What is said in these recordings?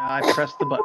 I pressed the button.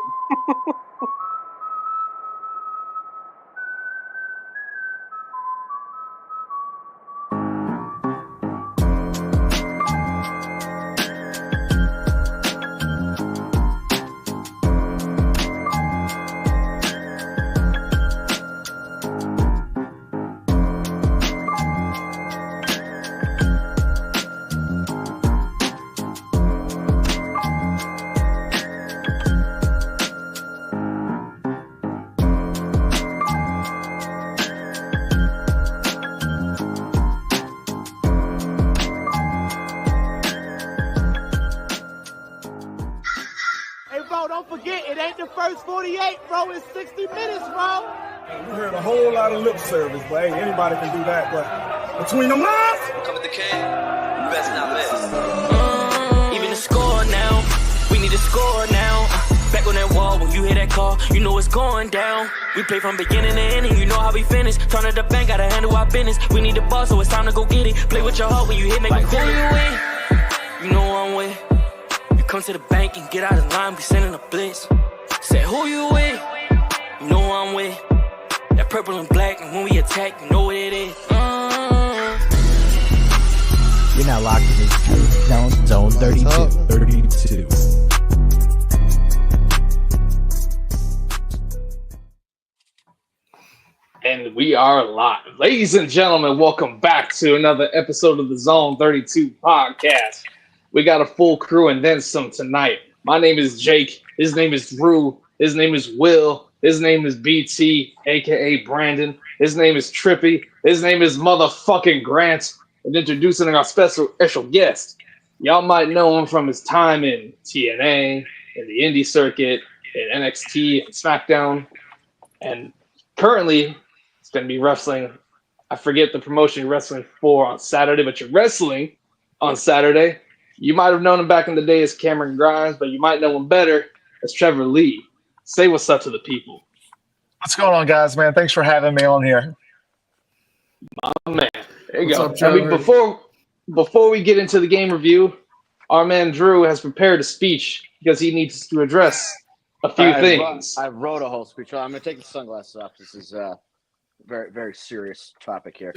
Don't forget, it ain't the first 48, bro. It's 60 minutes, bro. We heard a whole lot of lip service, but hey, anybody can do that. But between the lines, come with the king, you best not miss. Even the score now, we need to score now. Back on that wall when you hear that call, you know it's going down. We play from beginning to ending, you know how we finish. Turn to the bank, gotta handle our business. We need the ball, so it's time to go get it. Play with your heart when you hit, make like who you with? You know I'm with. Come to the bank and get out of line, be sending a blitz. Say who you with? You know I'm with. That purple and black, and when we attack, you know what it is. You're not locked in this down zone 32. And we are live. Ladies and gentlemen, welcome back to another episode of the Zone 32 podcast. We got a full crew and then some tonight. My name is Jake. His name is Drew. His name is Will. His name is BT, a.k.a. Brandon. His name is Trippy. His name is motherfucking Grant. And introducing our special guest. Y'all might know him from his time in TNA, in the indie circuit, in NXT, and SmackDown. And currently, it's going to be wrestling. I forget the promotion you're wrestling for on Saturday, but you're wrestling on Saturday. You might have known him back in the day as Cameron Grimes, but you might know him better as Trevor Lee. Say what's up to the people. What's going on, guys, man? Thanks for having me on here. My man. There you What's go. up, Trevor? Before we get into the game review, our man Drew has prepared a speech because he needs to address a few things. I wrote a whole speech. I'm going to take the sunglasses off. This is a very, very serious topic here.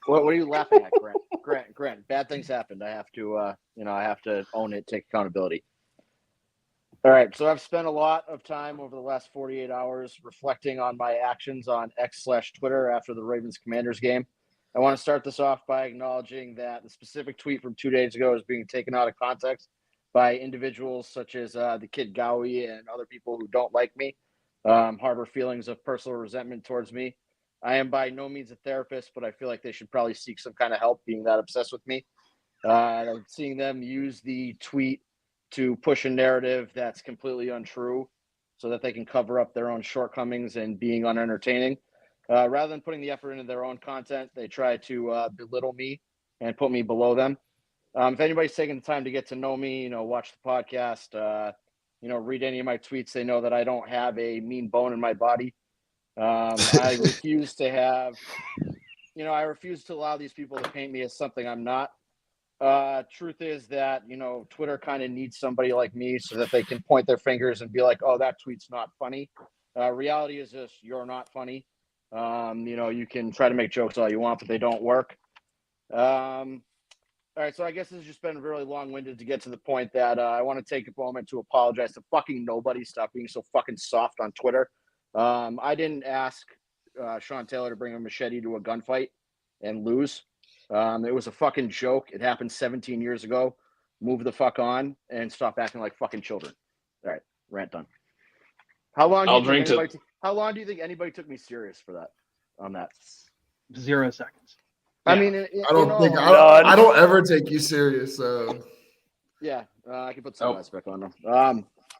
What are you laughing at, Grant? Bad things happened. I have to, I have to own it, take accountability. All right. So I've spent a lot of time over the last 48 hours reflecting on my actions on X/Twitter after the Ravens Commanders game. I want to start this off by acknowledging that the specific tweet from 2 days ago is being taken out of context by individuals such as the Kid Gowie and other people who don't like me, harbor feelings of personal resentment towards me. I am by no means a therapist, but I feel like they should probably seek some kind of help being that obsessed with me. I'm seeing them use the tweet to push a narrative that's completely untrue so that they can cover up their own shortcomings and being unentertaining. Rather than putting the effort into their own content, they try to belittle me and put me below them. If anybody's taking the time to get to know me, watch the podcast, read any of my tweets, they know that I don't have a mean bone in my body. I refuse to allow these people to paint me as something I'm not. Truth is that, Twitter kind of needs somebody like me so that they can point their fingers and be like, oh, that tweet's not funny. Reality is just, you're not funny. You can try to make jokes all you want, but they don't work. All right, so I guess this has just been really long-winded to get to the point that I want to take a moment to apologize to fucking nobody. Stop being so fucking soft on Twitter. I didn't ask Sean Taylor to bring a machete to a gunfight and lose. It was a fucking joke. It happened 17 years ago. Move the fuck on and stop acting like fucking children. All right, rant done. How long do you think anybody took me serious for that? On that? 0 seconds. Yeah. I don't ever take you serious. So yeah, I can put some back on them.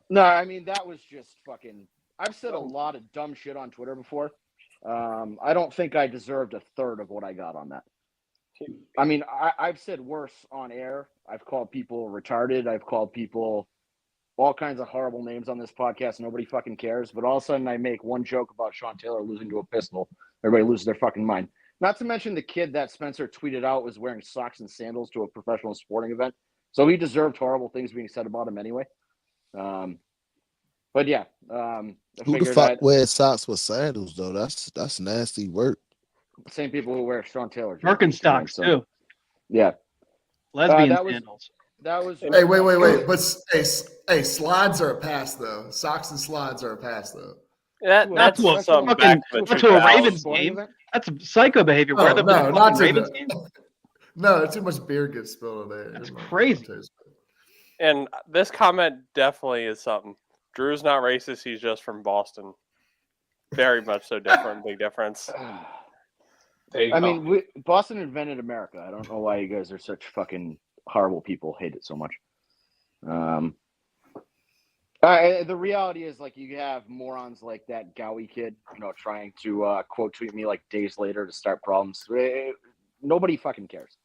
No, I mean that was just fucking. I've said a lot of dumb shit on Twitter before. I don't think I deserved a third of what I got on that. I mean, I've said worse on air. I've called people retarded. I've called people all kinds of horrible names on this podcast. Nobody fucking cares. But all of a sudden I make one joke about Sean Taylor losing to a pistol. Everybody loses their fucking mind. Not to mention the kid that Spencer tweeted out was wearing socks and sandals to a professional sporting event. So he deserved horrible things being said about him anyway. But yeah, I Who the figured fuck that wears socks with sandals though? That's nasty work. same people who wear Sean Taylor Birkenstocks so, too. Yeah, Lesbian that was- sandals. that was. Hey, wait. But hey, slides are a pass though. Socks and slides are a pass though. That's That's what some fucking back in the that's what a 2000s. Ravens game. That's psycho behavior. Wear Oh, them to the no, fucking not to Ravens the- game. No, too much beer gets spilled in there. That's My crazy. taste. And this comment definitely is something. Drew's not racist. He's just from Boston. Very much so different. Big difference. There you I go. mean, Boston invented America. I don't know why you guys are such fucking horrible people. Hate it so much. The reality is, like, you have morons like that Gowie kid, trying to quote tweet me like days later to start problems. Nobody fucking cares.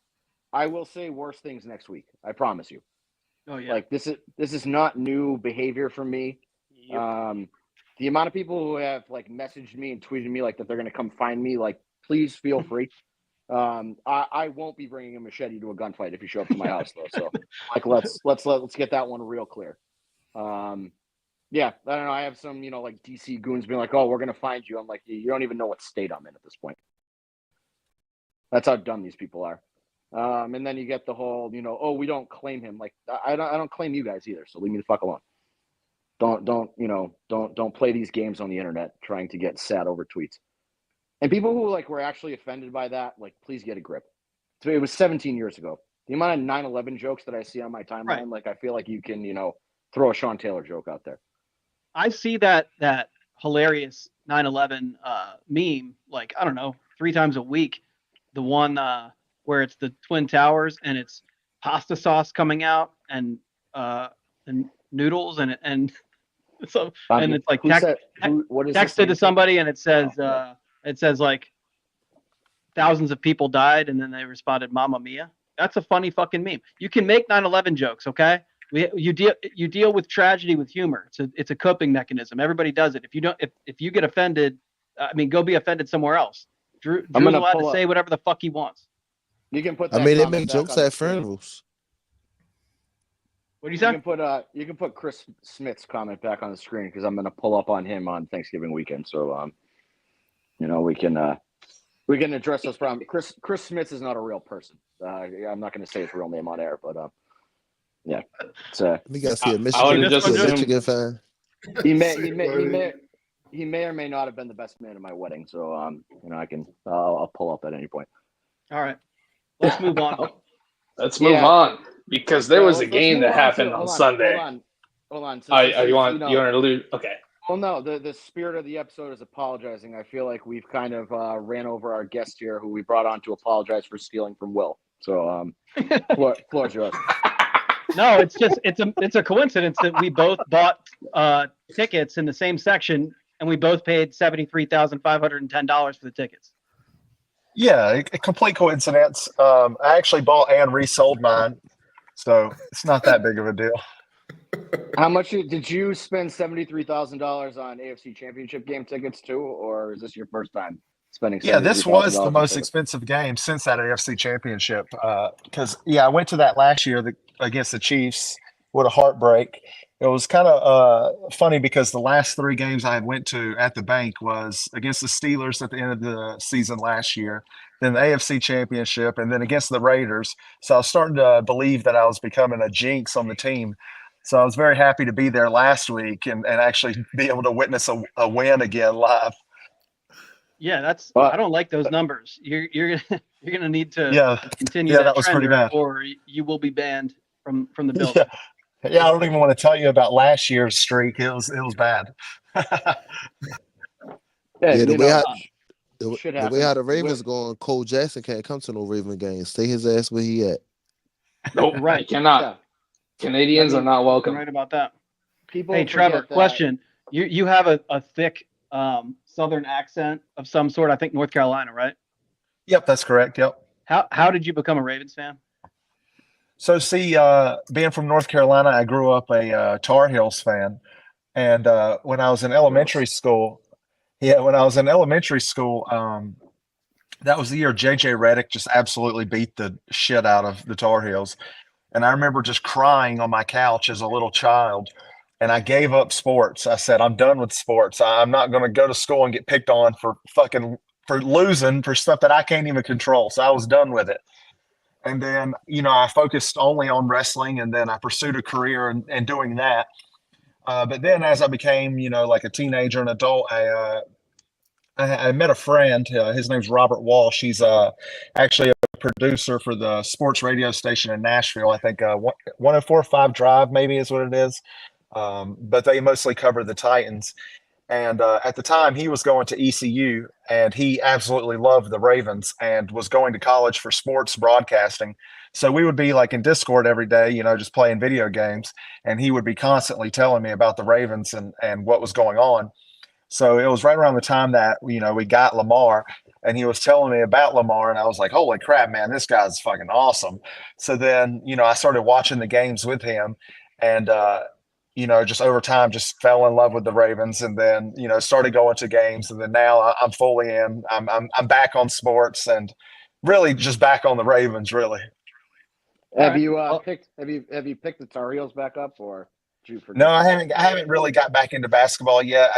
I will say worse things next week. I promise you. Oh yeah. Like this is not new behavior from me. The amount of people who have like messaged me and tweeted me like that they're gonna come find me, like, please feel free. I won't be bringing a machete to a gunfight if you show up to my house though. So like let's get that one real clear. Yeah, I don't know. I have some like DC goons being like, "Oh, we're gonna find you." I'm like, you don't even know what state I'm in at this point. That's how dumb these people are. And then you get the whole, oh, we don't claim him. Like, I don't claim you guys either. So leave me the fuck alone. Don't play these games on the internet trying to get sad over tweets. And people who like were actually offended by that, like, please get a grip. So it was 17 years ago. The amount of 9/11 jokes that I see on my timeline, Right. like, I feel like you can, throw a Sean Taylor joke out there. I see that hilarious 9/11 meme, like, I don't know, 3 times a week. The one where it's the Twin Towers and it's pasta sauce coming out and noodles and so and it's like Who said, what is this texted to name? somebody and it says Oh, like thousands of people died and then they responded Mamma Mia. That's a funny fucking meme. You can make 9/11 jokes, okay? You deal with tragedy with humor. It's a coping mechanism. Everybody does it. If you don't, if you get offended, I mean, go be offended somewhere else. Drew's allowed to say whatever the fuck he wants. You can put. I that mean, they comment make back jokes on the at screen. funerals. What do you You say? can put Chris Smith's comment back on the screen because I'm going to pull up on him on Thanksgiving weekend. So we can address those problems. Chris Smith is not a real person. I'm not going to say his real name on air, but yeah, it's We got to see a I would've just assumed- Michigan fan. he may or may not have been the best man at my wedding. So I'll pull up at any point. All right, let's move on. Let's move on because there was a game that happened on Sunday. Hold on. You want to allude? Okay. Well, no, the spirit of the episode is apologizing. I feel like we've kind of ran over our guest here who we brought on to apologize for stealing from Will. So, floor's yours. No, it's a coincidence that we both bought tickets in the same section and we both paid $73,510 for the tickets. Yeah, a complete coincidence. I actually bought and resold mine, so it's not that big of a deal. How much did you spend $73,000 on AFC Championship game tickets too, or is this your first time spending? Yeah, this was the $73,000 most tickets? expensive game since that AFC Championship. Because I went to that last year against the Chiefs. What a heartbreak! It was kind of funny because the last 3 games I went to at the bank was against the Steelers at the end of the season last year, then the AFC Championship, and then against the Raiders. So I was starting to believe that I was becoming a jinx on the team. So I was very happy to be there last week and actually be able to witness a win again live. Yeah, I don't like those numbers. You're gonna need to continue that was pretty bad. or you will be banned from the building. Yeah. Yeah, I don't even want to tell you about last year's streak. It was bad. The Shit way how the happens. Ravens going, Cole Jackson can't come to no Raven games. Stay his ass where he at. Nope, Right. you cannot. Yeah. Canadians are not welcome. Right about that. People Hey, forget Trevor, that- question. You have a thick Southern accent of some sort. I think North Carolina, right? Yep, that's correct. Yep. How did you become a Ravens fan? So see, being from North Carolina, I grew up a Tar Heels fan, and when I was in elementary school, that was the year JJ Redick just absolutely beat the shit out of the Tar Heels. And I remember just crying on my couch as a little child. And I gave up sports. I said, I'm done with sports. I'm not going to go to school and get picked on for losing for stuff that I can't even control. So I was done with it. And then, I focused only on wrestling, and then I pursued a career in doing that. But then as I became, like a teenager and adult, I met a friend. His name's Robert Walsh. He's actually a producer for the sports radio station in Nashville. I think 104.5 Drive maybe is what it is. But they mostly cover the Titans. And at the time, he was going to ECU, and he absolutely loved the Ravens and was going to college for sports broadcasting. So we would be like in Discord every day, just playing video games, and he would be constantly telling me about the Ravens and what was going on. So it was right around the time that, we got Lamar, and he was telling me about Lamar, and I was like, holy crap, man, this guy's fucking awesome. So then, I started watching the games with him, and just over time, just fell in love with the Ravens, and then, started going to games, and then now I'm fully in. I'm back on sports, and really just back on the Ravens. Really. Have you picked the Tar Heels back up, or did you forget? No, I haven't really got back into basketball yet.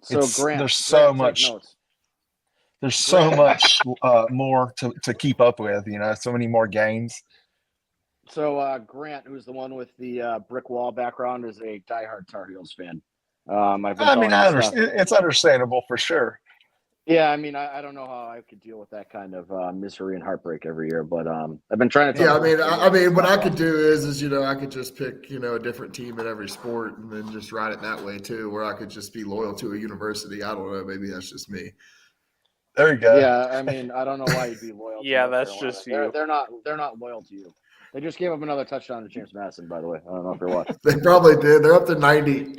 There's so much. There's so much more to keep up with. So many more games. So Grant, who's the one with the brick wall background, is a diehard Tar Heels fan. I understand. It's understandable for sure. Yeah, I don't know how I could deal with that kind of misery and heartbreak every year, but I've been trying to. Yeah, what I could do is I could just pick a different team in every sport and then just ride it that way too, where I could just be loyal to a university. I don't know, maybe that's just me. There you go. Yeah, I don't know why you'd be loyal. to Yeah, North that's Carolina. just you. They're not loyal to you. They just gave up another touchdown to James Madison, by the way. I don't know if you're watching. They probably did. They're up to 90.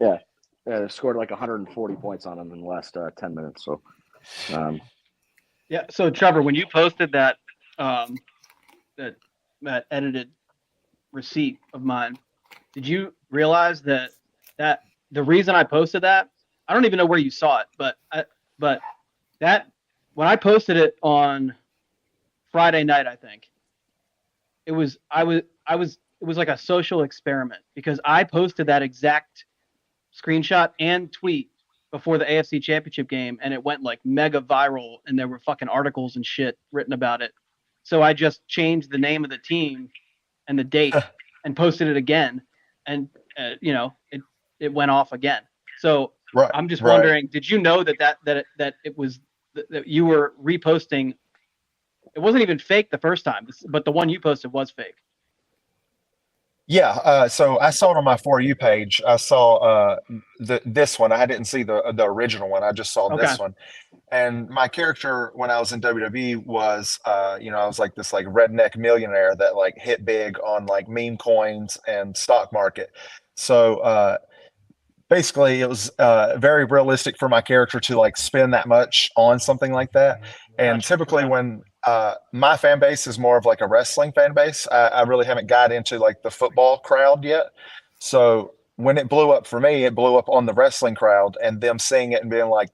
Yeah, they scored like 140 points on them in the last 10 minutes. So, yeah. So Trevor, when you posted that that edited receipt of mine, did you realize that the reason I posted that, I don't even know where you saw it, but that when I posted it on Friday night, I think it was like a social experiment, because I posted that exact screenshot and tweet before the AFC Championship game, and it went like mega viral, and there were fucking articles and shit written about it. So I just changed the name of the team and the date and posted it again, and it went off again. So right, I'm just wondering, did you know that it was that you were reposting? It wasn't even fake the first time, but the one you posted was fake. Yeah, so I saw it on my For You page. I saw this one. I didn't see the original one. I just saw this one. And my character when I was in WWE was, I was like this like redneck millionaire that like hit big on like meme coins and stock market. So basically, it was very realistic for my character to like spend that much on something like that. And typically when my fan base is more of like a wrestling fan base, I really haven't got into like the football crowd yet. So when it blew up for me, it blew up on the wrestling crowd and them seeing it and being like,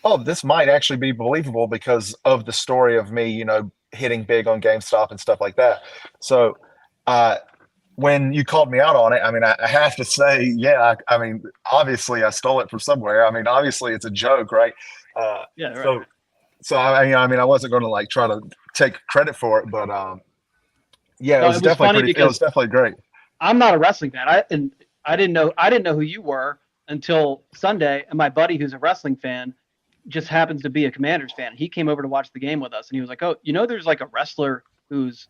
oh, this might actually be believable because of the story of me, hitting big on GameStop and stuff like that. So when you called me out on it, I have to say, yeah, obviously I stole it from somewhere. Obviously it's a joke, right? Yeah, right. So I wasn't going to like try to take credit for it, but yeah, it was definitely it was definitely great. I'm not a wrestling fan. I didn't know who you were until Sunday, and my buddy who's a wrestling fan just happens to be a Commanders fan. He came over to watch the game with us, and he was like, "Oh, there's like a wrestler who's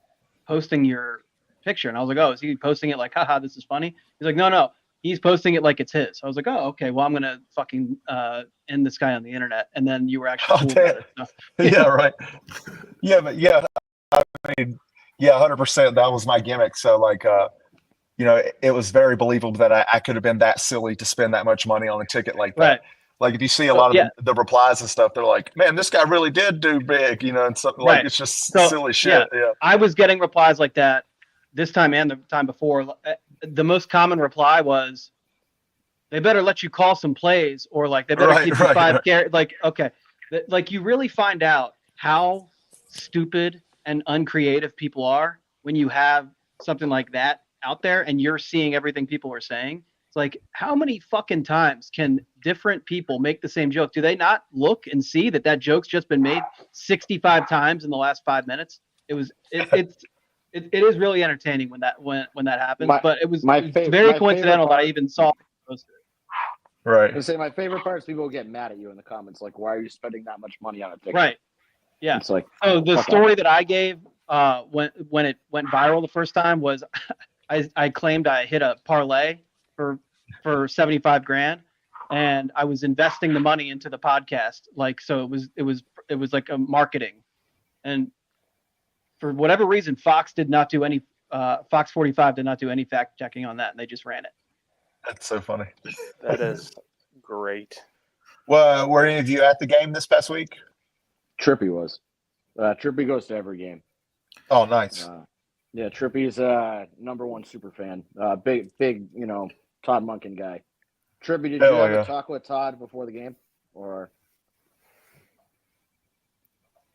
posting your picture," and I was like, "Oh, is he posting it like, haha, this is funny?" He's like, "No, he's posting it like it's his." I was like, "Oh, okay. Well, I'm gonna fucking end this guy on the internet." And then you were actually cool about it, so. Yeah, right. Yeah, but yeah, 100%. That was my gimmick. So like, it was very believable that I could have been that silly to spend that much money on a ticket like that. Right. Like if you see a lot of the replies and stuff, they're like, "Man, this guy really did do big," and something like it's just silly shit. Yeah, I was getting replies like that this time and the time before. The most common reply was, "They better let you call some plays," or like, "They better keep you 5 carries." Like, okay, like you really find out how stupid and uncreative people are when you have something like that out there and you're seeing everything people are saying. It's like, how many fucking times can different people make the same joke? Do they not look and see that joke's just been made 65 times in the last 5 minutes? It is really entertaining when that happens. But it's very coincidental that I even saw it posted. Right. I say my favorite part is people get mad at you in the comments, like, "Why are you spending that much money on a ticket?" Right. Yeah. It's like, so the fuck story off. that I gave when it went viral the first time was I claimed I hit a parlay for 75 grand, and I was investing the money into the podcast. Like, so it was like a marketing, and for whatever reason, Fox 45 did not do any fact checking on that, and they just ran it. That's so funny. That is great. Well, were any of you at the game this past week? Trippy was. Trippy goes to every game. Oh, nice. Yeah, Trippy's number one super fan. Big, Todd Monken guy. Trippy, did you have a talk with Todd before the game, or?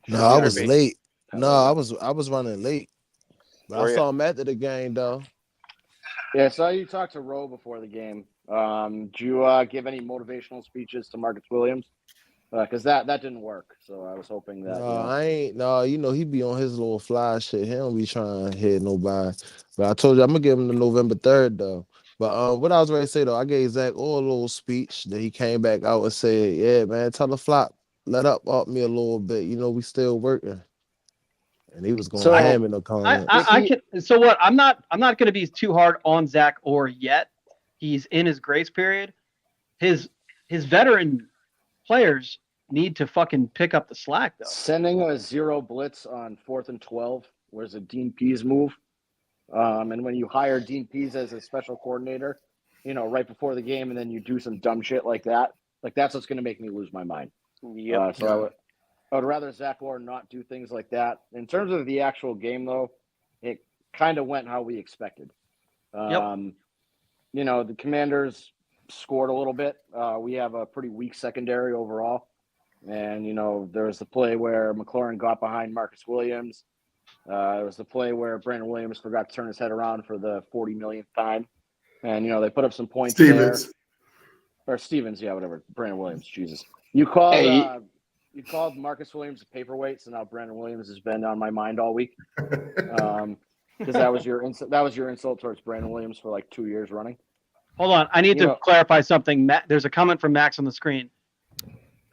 No, I was late. No, I was running late. But I saw him after the game, though. Yeah, I saw you talk to Roe before the game. Did you give any motivational speeches to Marcus Williams? Because that didn't work. So I was hoping that. No, I ain't. No, he be on his little fly shit. He don't be trying to hit nobody. But I told you I'm gonna give him the November 3rd though. But what I was ready to say though, I gave Zach all a little speech. Then he came back out and said, "Yeah, man, tell the flop, let up me a little bit. We still working." And he was going ham in the comments. So what? I'm not going to be too hard on Zach or yet. He's in his grace period. His veteran players need to fucking pick up the slack though. Sending a 0 blitz on 4th and 12 was a Dean Pease move. And when you hire Dean Pease as a special coordinator, right before the game, and then you do some dumb shit like that, that's what's going to make me lose my mind. Yeah. I would rather Zach Orr not do things like that. In terms of the actual game, though, it kind of went how we expected. The Commanders scored a little bit. We have a pretty weak secondary overall. And, there was the play where McLaurin got behind Marcus Williams. There was the play where Brandon Williams forgot to turn his head around for the 40 millionth time. And, they put up some points there. Or Stevens, yeah, whatever. Brandon Williams, Jesus. You called Marcus Williams a paperweight, so now Brandon Williams has been on my mind all week. Because that was your insult towards Brandon Williams for like 2 years running. Hold on, I need to clarify something. There's a comment from Max on the screen.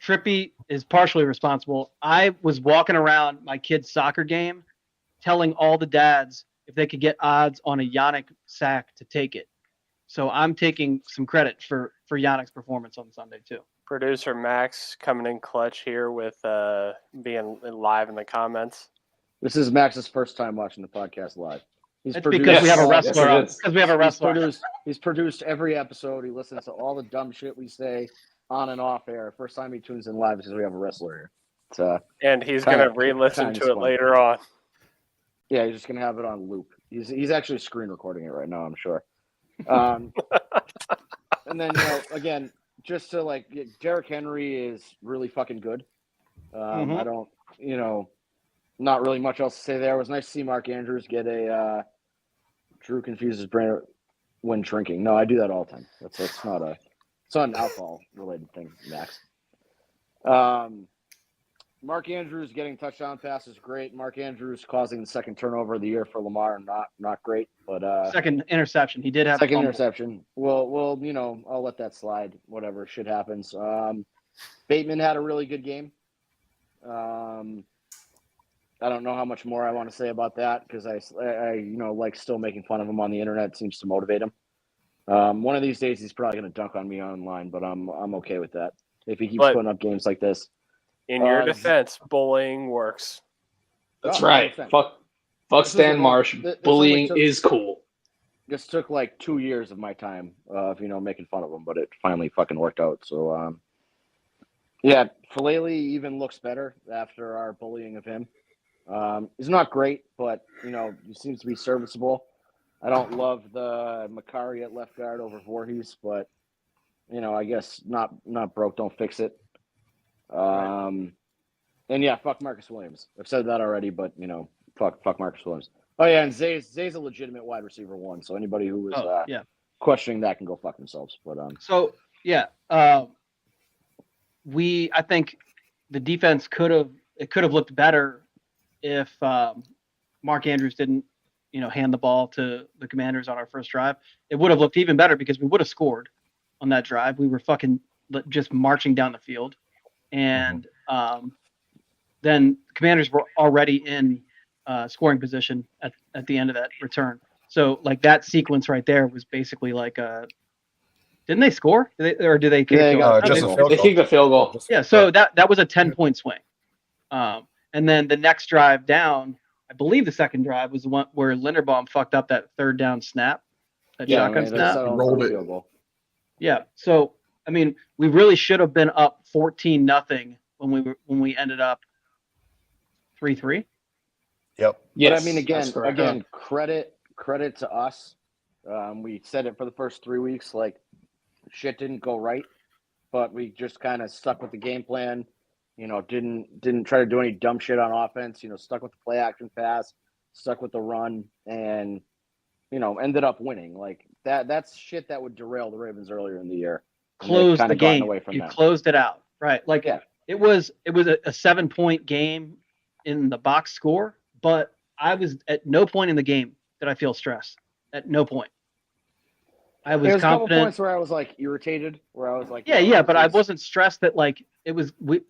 Trippy is partially responsible. I was walking around my kid's soccer game, telling all the dads if they could get odds on a Yannick sack to take it. So I'm taking some credit for Yannick's performance on Sunday too. Producer Max coming in clutch here with being live in the comments. This is Max's first time watching the podcast live. Because we have a wrestler. Because we have a wrestler. He's produced every episode. He listens to all the dumb shit we say on and off air. First time he tunes in live because we have a wrestler here. And he's going to re-listen to it later on. Yeah, he's just going to have it on loop. He's actually screen recording it right now, I'm sure. And then, again, just to Derrick Henry is really fucking good. I don't, not really much else to say there. It was nice to see Mark Andrews get a Drew confuses Brandon when drinking. No, I do that all the time. It's not an alcohol related thing, Max. Mark Andrews getting touchdown pass is great. Mark Andrews causing the second turnover of the year for Lamar, not great, but second interception. He did have second interception. Well, I'll let that slide. Whatever, shit happens. Bateman had a really good game. I don't know how much more I want to say about that because I like still making fun of him on the internet. It seems to motivate him. One of these days he's probably going to dunk on me online, but I'm okay with that if he keeps putting up games like this. In your defense, bullying works. That's right. 100%. Fuck Stan Marsh. Bullying is cool. This took like 2 years of my time of making fun of him, but it finally fucking worked out. So yeah, Falele even looks better after our bullying of him. He's not great, but he seems to be serviceable. I don't love the Macari at left guard over Voorhees, but I guess not broke, don't fix it. And yeah, fuck Marcus Williams. I've said that already, but fuck Marcus Williams. Oh yeah, and Zay's a legitimate wide receiver one. So anybody who was yeah. questioning that can go fuck themselves. But So yeah, I think the defense could have looked better if Mark Andrews didn't, hand the ball to the Commanders on our first drive. It would have looked even better because we would have scored on that drive. We were fucking just marching down the field, and then the Commanders were already in scoring position at the end of that return. So like that sequence right there was basically like didn't they score? Or do they kick they a got field just a goal? field They goal. kicked the field goal. Yeah, so that was a 10-point swing. And then the next drive down, I believe the second drive was the one where Linderbaum fucked up that third down snap, that shotgun they snap. settled Rolled for a it. field goal. Yeah. So I mean, we really should have been up 14-0 when we ended up 3-3. Yep. Yes, But I mean, that's correct. again, credit to us. We said it for the first 3 weeks, like shit didn't go right, but we just kind of stuck with the game plan. Didn't try to do any dumb shit on offense. Stuck with the play action pass, stuck with the run, and ended up winning. Like that's shit that would derail the Ravens earlier in the year. Closed kinda the gotten game. away from You that. closed it out, right? Like Yeah. it was a 7-point game in the box score, but I was at no point in the game did I feel stressed. At no point. I was There's a couple confident. points where I was like irritated, where I was like, Yeah, but I wasn't stressed that like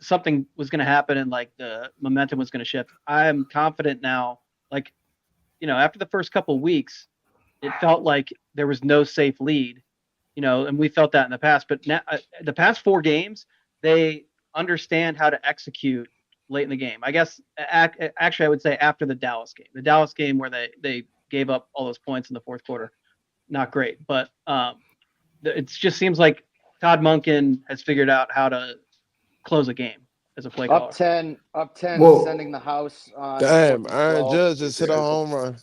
something was going to happen and like the momentum was going to shift. I'm confident now. Like, after the first couple of weeks, it felt like there was no safe lead, and we felt that in the past. But now, the past 4 games, they understand how to execute late in the game. I guess actually I would say after the Dallas game where they gave up all those points in the fourth quarter, not great. But it just seems like Todd Monken has figured out how to close a game as a play caller. up 10, Whoa. sending the house on. Damn, 14-12. Aaron Judge just hit a home run.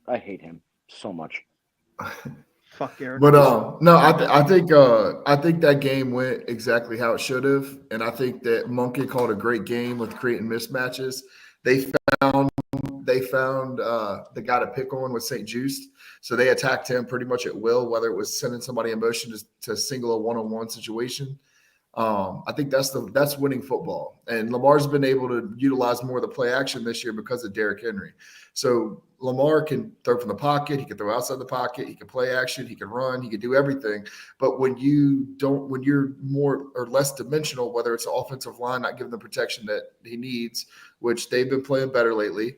I hate him so much. Fuck Garrett. But no, I think that game went exactly how it should have, and I think that Monkey called a great game with creating mismatches. They found the guy to pick on with St. Juiced, so they attacked him pretty much at will, whether it was sending somebody in motion to single a one-on-one situation. I think that's winning football, and Lamar's been able to utilize more of the play action this year because of Derrick Henry. So Lamar can throw from the pocket, he can throw outside the pocket, he can play action, he can run, he can do everything. But when you're more or less dimensional, whether it's the offensive line not giving the protection that he needs, which they've been playing better lately,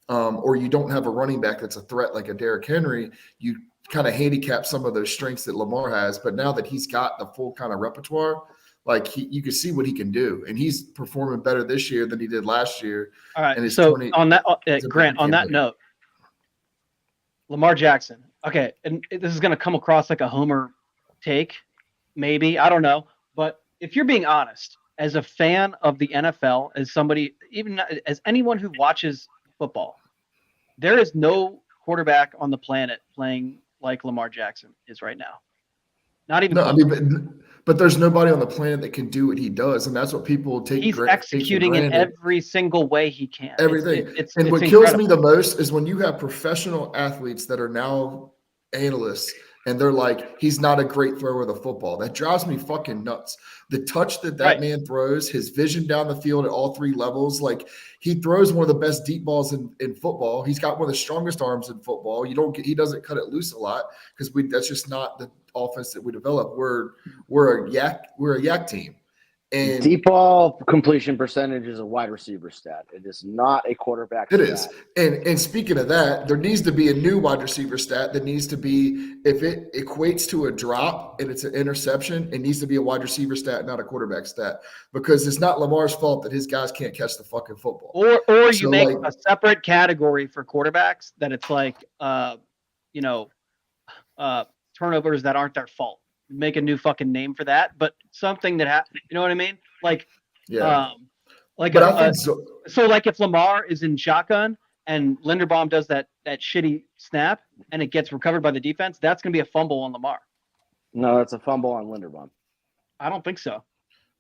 or you don't have a running back that's a threat like a Derrick Henry, you kind of handicap some of those strengths that Lamar has. But now that he's got the full kind of repertoire, like you can see what he can do, and he's performing better this year than he did last year. All right. And it's So 20 on that, it's a Grant, big on that game. note, Lamar Jackson. Okay, and this is going to come across like a homer take, maybe, I don't know. But if you're being honest, as a fan of the NFL, as somebody, even as anyone who watches football, there is no quarterback on the planet playing like Lamar Jackson is right now. Not even No, close. I mean, but there's nobody on the planet that can do what he does, and that's what people take. He's take for executing in granted. every single way he can. Everything. It's and what incredible. kills me the most is when you have professional athletes that are now analysts and they're like, he's not a great thrower of the football. That drives me fucking nuts. The touch that Right. man throws, his vision down the field at all 3 levels, like he throws one of the best deep balls in football. He's got one of the strongest arms in football. He doesn't cut it loose a lot because that's just not the offense that we develop. We're a yak team. And Deep ball completion percentage is a wide receiver stat. It is not a quarterback it stat. is. And speaking of that, there needs to be a new wide receiver stat that needs to be, if it equates to a drop and it's an interception, it needs to be a wide receiver stat, not a quarterback stat. Because it's not Lamar's fault that his guys can't catch the fucking football. Or you So, make like- a separate category for quarterbacks that it's like, turnovers that aren't their fault. Make a new fucking name for that, but something that you know what I mean? Like, Yeah. like But I think so like if Lamar is in shotgun and Linderbaum does that shitty snap and it gets recovered by the defense, that's gonna be a fumble on Lamar. No, it's a fumble on Linderbaum. I don't think so.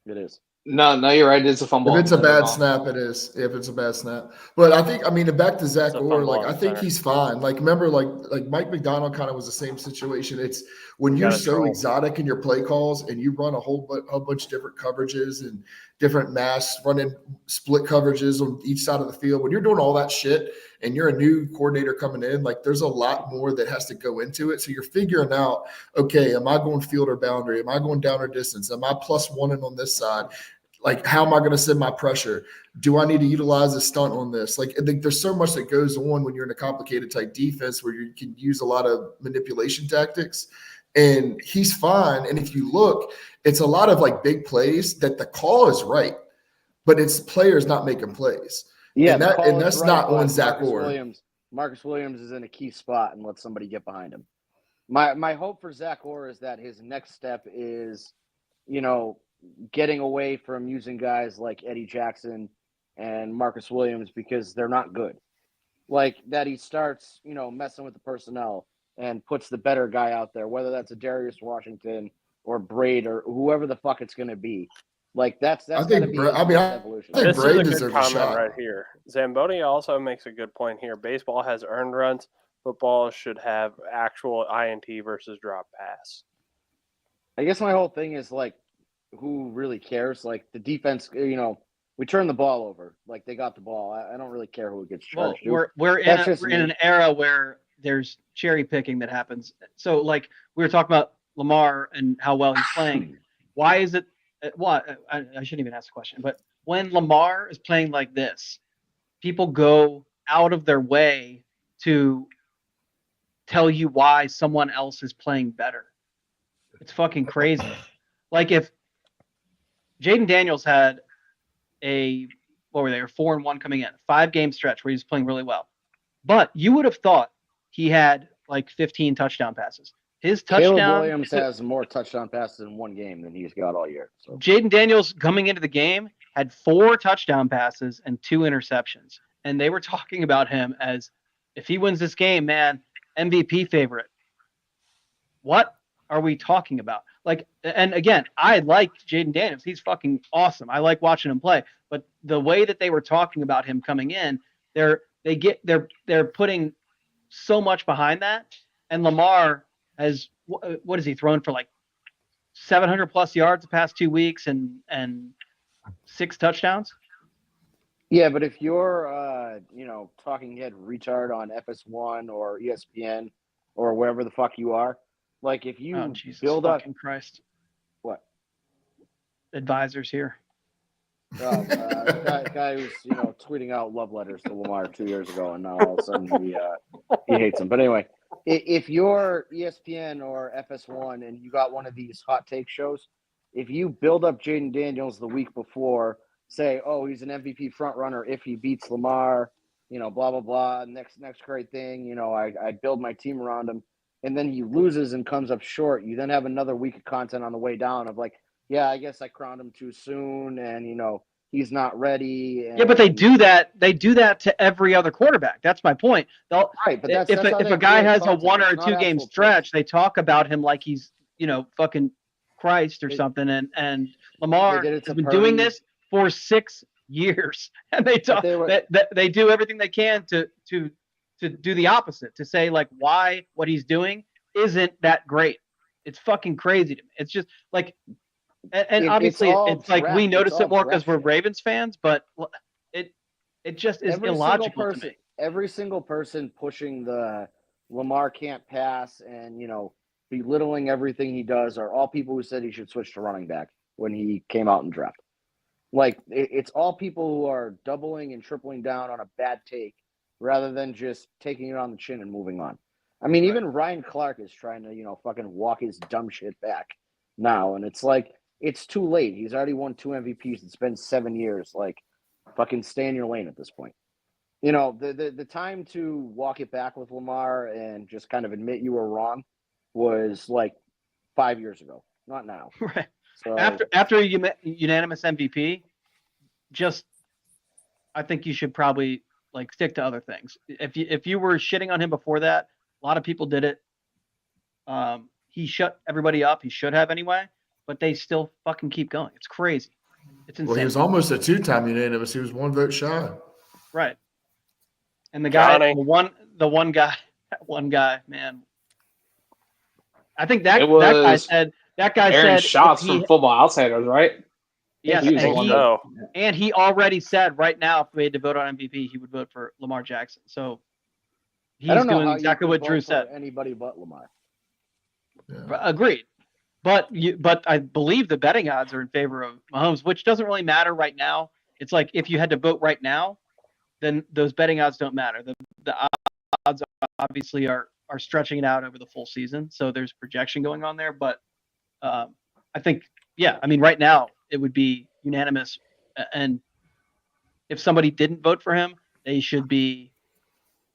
It is. No, you're right. It's a fumble. If it's a on the bad ball. snap, it is. If it's a bad snap, but I think back to Zach It's a Orr. fumble Like on I the think center. he's fine. Like remember, like Mike McDonald kind of was the same situation. It's when You you're gotta so troll. exotic in your play calls and you run a whole bunch of different coverages and different masks, running split coverages on each side of the field. When you're doing all that shit and you're a new coordinator coming in, like there's a lot more that has to go into it. So you're figuring out, okay, am I going field or boundary? Am I going down or distance? Am I plus one and on this side? Like, how am I going to send my pressure? Do I need to utilize a stunt on this? Like, I think there's so much that goes on when you're in a complicated type defense where you can use a lot of manipulation tactics. And he's fine. And if you look, it's a lot of like big plays that the call is right, but it's players not making plays. Yeah, and that's right, not on but Zach Orr. Marcus Williams is in a key spot and let somebody get behind him. My hope for Zach Orr is that his next step is, getting away from using guys like Eddie Jackson and Marcus Williams because they're not good. Like that he starts, messing with the personnel and puts the better guy out there, whether that's a Darius Washington or Braid or whoever the fuck it's going to be. Like that's I got to think be Bra- his I mean, next I evolution. think This is Braid a good deserves a comment shot. right here. Zamboni also makes a good point here. Baseball has earned runs. Football should have actual INT versus drop pass. I guess my whole thing is like, who really cares? Like the defense, we turn the ball over. Like they got the ball. I don't really care who it gets Well, charged to. we're in an era where there's cherry picking that happens. So like we were talking about Lamar and how well he's playing. Why is it? I shouldn't even ask the question. But when Lamar is playing like this, people go out of their way to tell you why someone else is playing better. It's fucking crazy. Like if Jaden Daniels had what were they? 4-1 coming in, 5-game stretch where he was playing really well. But you would have thought he had like 15 touchdown passes. His touchdown. Caleb Williams has more touchdown passes in one game than he's got all year. So Jaden Daniels coming into the game had 4 touchdown passes and 2 interceptions. And they were talking about him as if he wins this game, man, MVP favorite. What are we talking about? Like, and again, I like Jaden Daniels. He's fucking awesome. I like watching him play. But the way that they were talking about him coming in, they're putting so much behind that. And Lamar has what has he thrown for like 700 plus yards the past 2 weeks and 6 touchdowns? yeah, but if you're talking head retard on FS1 or ESPN or wherever the fuck you are, like if you build up Christ. What? Advisors here. Guy who's tweeting out love letters to Lamar 2 years ago, and now all of a sudden he hates him. But anyway, if you're ESPN or FS1 and you got one of these hot take shows, if you build up Jaden Daniels the week before, say, oh, he's an MVP front runner if he beats Lamar, blah blah blah. Next great thing, I build my team around him, and then he loses and comes up short. You then have another week of content on the way down of like, yeah, I guess I crowned him too soon, and he's not ready. And, yeah, but they do that. They do that to every other quarterback. That's my point. Right, but that's if how a guy has content. a 1 or It's 2 not game actual stretch, picks. they talk about him like he's fucking Christ or something. And Lamar They did it to has been doing Purdy. this for 6 years, and they talk. They do everything they can to do the opposite. To say like why what he's doing isn't that great. It's fucking crazy to me. It's just like. And obviously, it's like we notice it more because we're Ravens fans, but it just is illogical to me. Every single person pushing the Lamar can't pass and belittling everything he does are all people who said he should switch to running back when he came out in draft. Like it's all people who are doubling and tripling down on a bad take rather than just taking it on the chin and moving on. I mean, even Ryan Clark is trying to fucking walk his dumb shit back now, and it's like. It's too late. He's already won 2 MVPs. It's been 7 years. Like, fucking stay in your lane at this point. The time to walk it back with Lamar and just kind of admit you were wrong was like 5 years ago, not now. Right. So, after a unanimous MVP, I think you should probably like stick to other things. If you were shitting on him before that, a lot of people did it. He shut everybody up. He should have anyway. But they still fucking keep going. It's crazy. It's Well, insane. he was almost a 2-time unanimous. He was 1 vote shy. Right. And the guy, Johnny. the one guy, man. I think that It guy was said Aaron if Schatz he, from Football Outsiders, right? yes, he was I the think one so. and he already said right now if we had to vote on MVP, he would vote for Lamar Jackson. So I he's don't know doing how exactly you what could Drew vote said. for anybody but Lamar. Yeah. Agreed. But I believe the betting odds are in favor of Mahomes, which doesn't really matter right now. It's like if you had to vote right now, then those betting odds don't matter. The odds obviously are stretching it out over the full season, so there's projection going on there. But I think, yeah, I mean, right now it would be unanimous, and if somebody didn't vote for him, they should be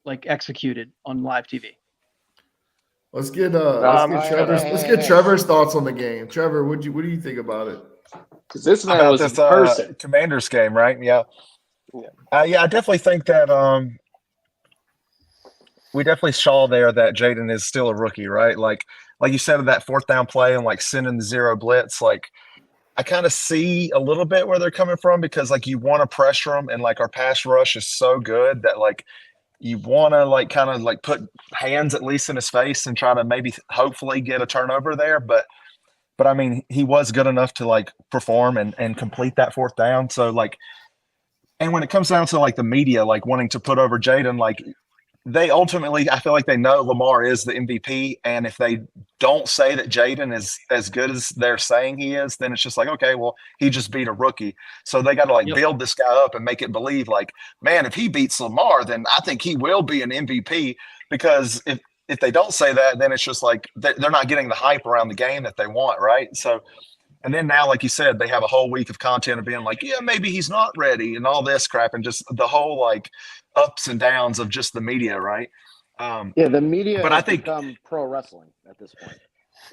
like executed on live TV. Let's get Hey. Trevor's thoughts on the game. Trevor, what do you think about it? Because this man About was this in person. Commanders game, right? Yeah. Yeah. Yeah, I definitely think that we definitely saw there that Jaden is still a rookie, right? Like you said, that 4th down play and like sending the zero blitz, like I kind of see a little bit where they're coming from because like you want to pressure them and like our pass rush is so good that like you want to like kind of like put hands at least in his face and try to maybe hopefully get a turnover there. But I mean, he was good enough to like perform and complete that 4th down. So like, and when it comes down to like the media, like wanting to put over Jaden, like they ultimately, I feel like they know Lamar is the MVP. And if they don't say that Jaden is as good as they're saying he is, then it's just like, okay, well, he just beat a rookie. So they got to like build this guy up and make it believe like, man, if he beats Lamar, then I think he will be an MVP. Because if they don't say that, then it's just like they're not getting the hype around the game that they want, right? So, and then now, like you said, they have a whole week of content of being like, yeah, maybe he's not ready and all this crap and just the whole like ups and downs of just the media, right? The media but has I think become pro wrestling at this point.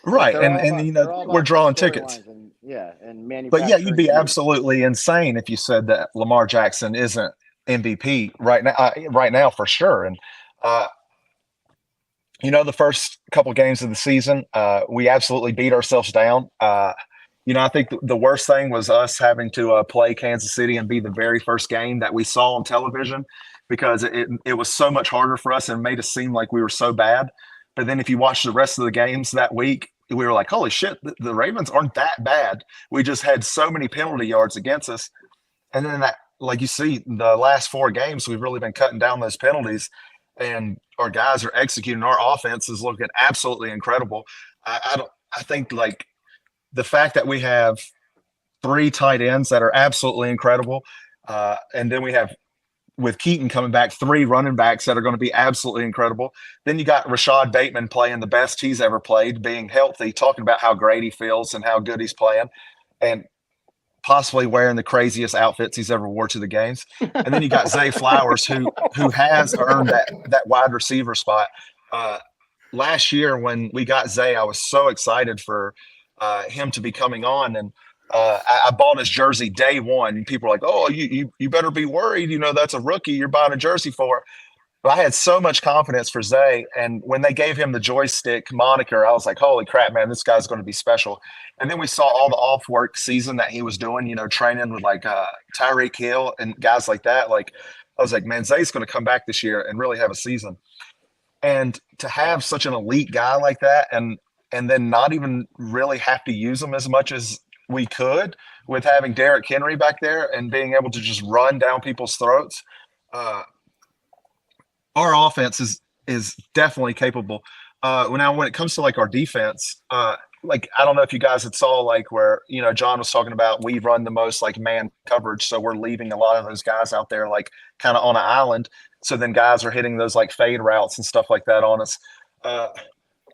Right. Like, And you know, we're drawing tickets. And manufacturing. But yeah, you'd be absolutely insane if you said that Lamar Jackson isn't MVP right now. Right now, for sure. And you know, the first couple games of the season, we absolutely beat ourselves down. You know, I think the worst thing was us having to play Kansas City and be the very first game that we saw on television because it was so much harder for us and made us seem like we were so bad. But then if you watch the rest of the games that week, we were like, holy shit, the Ravens aren't that bad. We just had so many penalty yards against us. And then that, like you see, the last 4 games, we've really been cutting down those penalties and our guys are executing. Our offense is looking absolutely incredible. I think like the fact that we have 3 tight ends that are absolutely incredible. And then we have, with Keaton coming back, 3 running backs that are going to be absolutely incredible. Then you got Rashad Bateman playing the best he's ever played, being healthy, talking about how great he feels and how good he's playing, and possibly wearing the craziest outfits he's ever wore to the games. And then you got Zay Flowers, who has earned that wide receiver spot. Last year when we got Zay, I was so excited for him to be coming on, and I bought his jersey day one. People were like, "Oh, you better be worried. You know that's a rookie you're buying a jersey for." But I had so much confidence for Zay, and when they gave him the joystick moniker, I was like, "Holy crap, man! This guy's going to be special." And then we saw all the off work season that he was doing. You know, training with like Tyreek Hill and guys like that. Like I was like, "Man, Zay's going to come back this year and really have a season." And to have such an elite guy like that, and then not even really have to use him as much as we could with having Derrick Henry back there and being able to just run down people's throats. Our offense is definitely capable. Now, when it comes to like our defense, like I don't know if you guys had saw like where John was talking about we run the most like man coverage, so we're leaving a lot of those guys out there like kind of on an island. So then guys are hitting those like fade routes and stuff like that on us.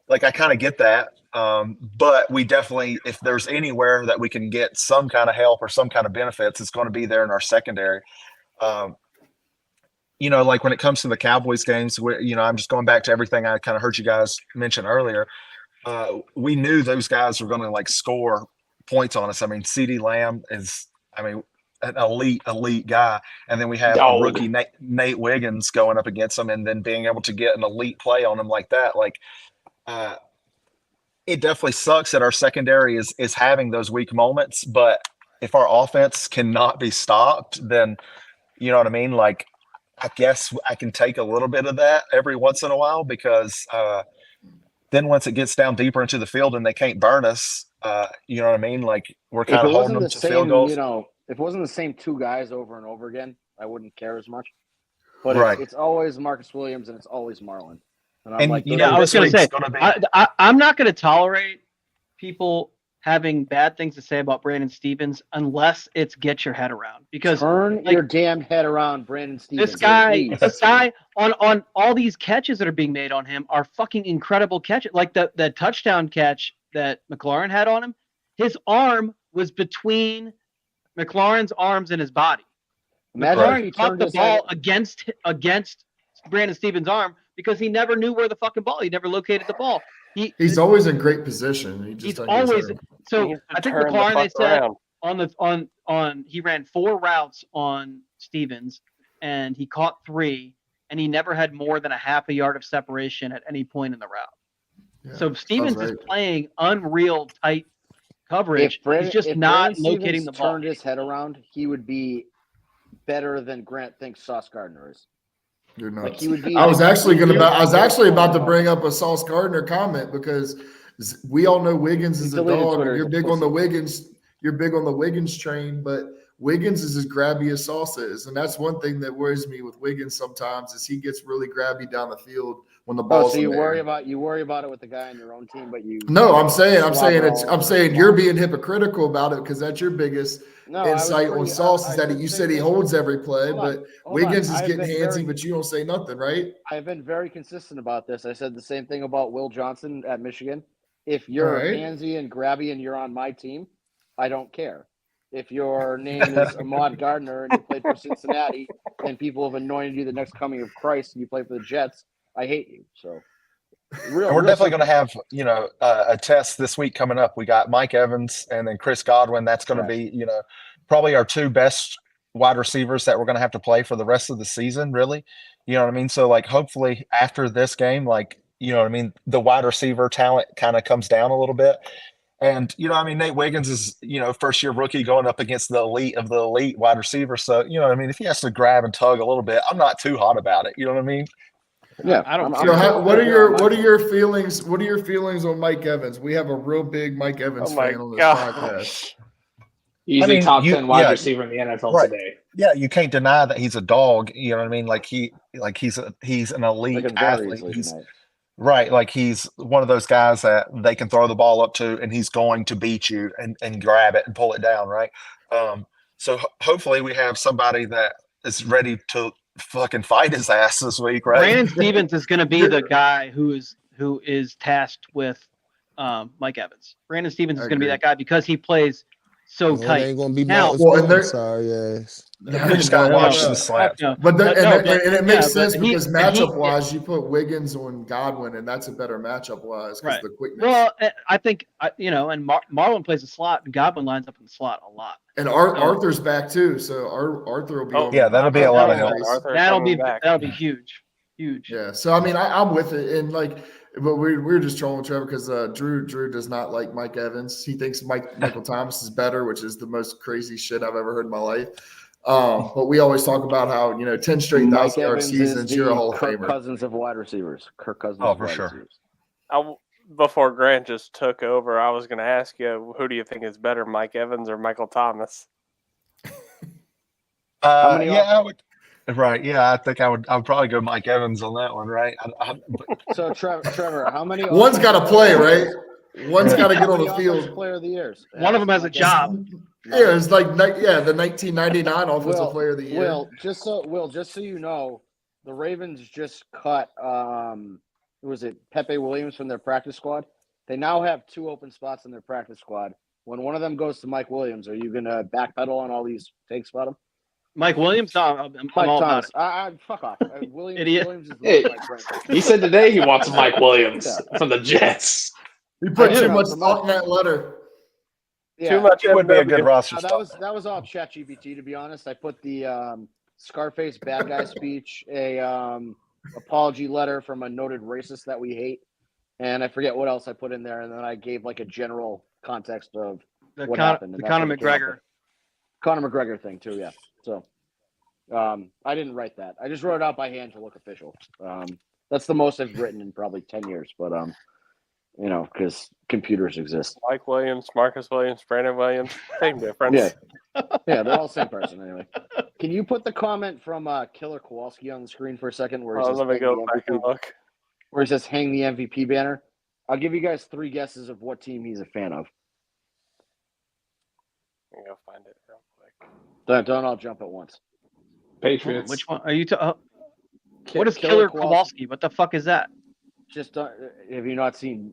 Like I kind of get that. But we definitely, if there's anywhere that we can get some kind of help or some kind of benefits, it's going to be there in our secondary. Like when it comes to the Cowboys games, I'm just going back to everything I kind of heard you guys mention earlier. We knew those guys were going to like score points on us. I mean, CeeDee Lamb is, an elite guy. And then we have a rookie Nate Wiggins going up against him and then being able to get an elite play on him like that. Like, it definitely sucks that our secondary is having those weak moments, but if our offense cannot be stopped, then you know what I mean. Like, I guess I can take a little bit of that every once in a while because then once it gets down deeper into the field and they can't burn us, you know what I mean. Like we're If kind it of holding wasn't them the to field same, goals. if it wasn't the same two guys over and over again, I wouldn't care as much. But Right. it's always Marcus Williams and it's always Marlon. And I'm And, like, you those know, I was this going to league's say, gonna be I'm not going to tolerate people having bad things to say about Brandon Stevens unless it's get your head around. Because turn like, your damn head around, Brandon Stevens. this guy please. on all these catches that are being made on him are fucking incredible catches. Like the touchdown catch that McLaurin had on him, his arm was between McLaurin's arms and his body. Imagine McLaurin he caught turned the his ball head. against Brandon Stevens' arm because he never knew where the fucking ball. He never located the ball. He's always in great position. He just He's doesn't get his always head around. so. He needs to I think turn the McLaurin, they fuck said around. on he ran 4 routes on Stevens and he caught 3 and he never had more than a half a yard of separation at any point in the route. Yeah, So Stevens sounds is right. playing unreal tight coverage. He's just not locating the ball. Turned his head around, he would be better than Grant thinks Sauce Gardner is. You're nuts. Like he would be. I was actually about to about bring up a Sauce Gardner comment because we all know Wiggins is a deleted dog. Twitter, And you're he's a big on the pussy. Wiggins. You're big on the Wiggins train, but Wiggins is as grabby as Sauce is, and that's one thing that worries me with Wiggins sometimes is he gets really grabby down the field when the ball's so in you the worry air. about it with the guy on your own team, but you. No, I'm saying Slobber you're being hypocritical about it because that's your biggest No, I was insight on pretty- Sauce I is that said the you same said he thing. holds every play, Hold on, but hold Wiggins on. is I've getting been handsy, very- but you don't say nothing, right? I've been very consistent about this. I said the same thing about Will Johnson at Michigan. If you're All right. handsy and grabby and you're on my team, I don't care. If your name is Ahmad Gardner and you played for Cincinnati and people have anointed you the next coming of Christ and you play for the Jets, I hate you. So And we're definitely going to have, you know, a test this week coming up. We got Mike Evans and then Chris Godwin. That's going to be, you know, probably our 2 best wide receivers that we're going to have to play for the rest of the season, really. You know what I mean? So, like, hopefully after this game, like, you know what I mean, the wide receiver talent kind of comes down a little bit. And, you know, I mean, Nate Wiggins is, you know, first-year rookie going up against the elite of the elite wide receiver. So, you know what I mean? If he has to grab and tug a little bit, I'm not too hot about it. You know what I mean? Yeah, I don't. What are your feelings? What are your feelings on Mike Evans? We have a real big Mike Evans fan on this podcast. Easily top 10 wide receiver in the NFL today. Yeah, you can't deny that he's a dog. You know what I mean? Like he's an elite athlete. Right, like he's one of those guys that they can throw the ball up to, and he's going to beat you and grab it and pull it down. Right. So hopefully we have somebody that is ready to fucking fight his ass this week, right? Brandon Stevens is going to be the guy who is tasked with Mike Evans. Brandon Stevens is going to be that guy because he plays so tight. Ain't gonna be now. Sorry, ass. You just got to watch the slap. But it makes sense because matchup-wise, you put Wiggins on Godwin, and that's a better matchup-wise because the quickness. Well, I think, you know, and Marlon plays the slot, and Godwin lines up in the slot a lot. And Arthur's back too, so Arthur will be. That'll be a lot of help. That'll be huge. Yeah, so I mean, I'm with it, and like, but we're just trolling Trevor because Drew does not like Mike Evans. He thinks Michael Thomas is better, which is the most crazy shit I've ever heard in my life. But we always talk about how 10 straight 1,000-yard seasons. You're a Hall of Kirk Famer. Cousins of wide receivers. Kirk Cousins. Oh, of for wide sure. Receivers. Before Grant just took over, I was going to ask you, who do you think is better, Mike Evans or Michael Thomas? I would. Right, yeah, I think I would probably go Mike Evans on that one, right? So Trevor, how many? One's got to play, right? One's got to get on the field. Player of the years. One of them has a job. Yeah, it's like the 1999 Offensive Player of the Year. Will, just so you know, the Ravens just cut who was it, Pepe Williams from their practice squad. They now have 2 open spots in their practice squad. When one of them goes to Mike Williams, are you gonna backpedal on all these takes about him? Mike Williams? No, I'm all about it. Fuck off. Williams, Idiot. Williams is Hey, he said today he wants Mike Williams from the Jets. He put too much thought in that letter. Yeah. Too much. It would be a good roster. That was all ChatGPT, to be honest. I put the Scarface bad guy speech, a apology letter from a noted racist that we hate, and I forget what else I put in there, and then I gave like a general context of what happened. The Conor McGregor. Conor McGregor thing too. Yeah. So, I didn't write that. I just wrote it out by hand to look official. That's the most I've written in probably 10 years. But because computers exist. Mike Williams, Marcus Williams, Brandon Williams, same difference. Yeah. Yeah, they're all the same person anyway. Can you put the comment from Killer Kowalski on the screen for a second where he says, Let me hang go the back and MVP, look. where he says hang the MVP banner? I'll give you guys 3 guesses of what team he's a fan of. Let me go find it real quick. Don't all jump at once. Patriots. Which one are you? What is Killer Kowalski? What the fuck is that? Just have you not seen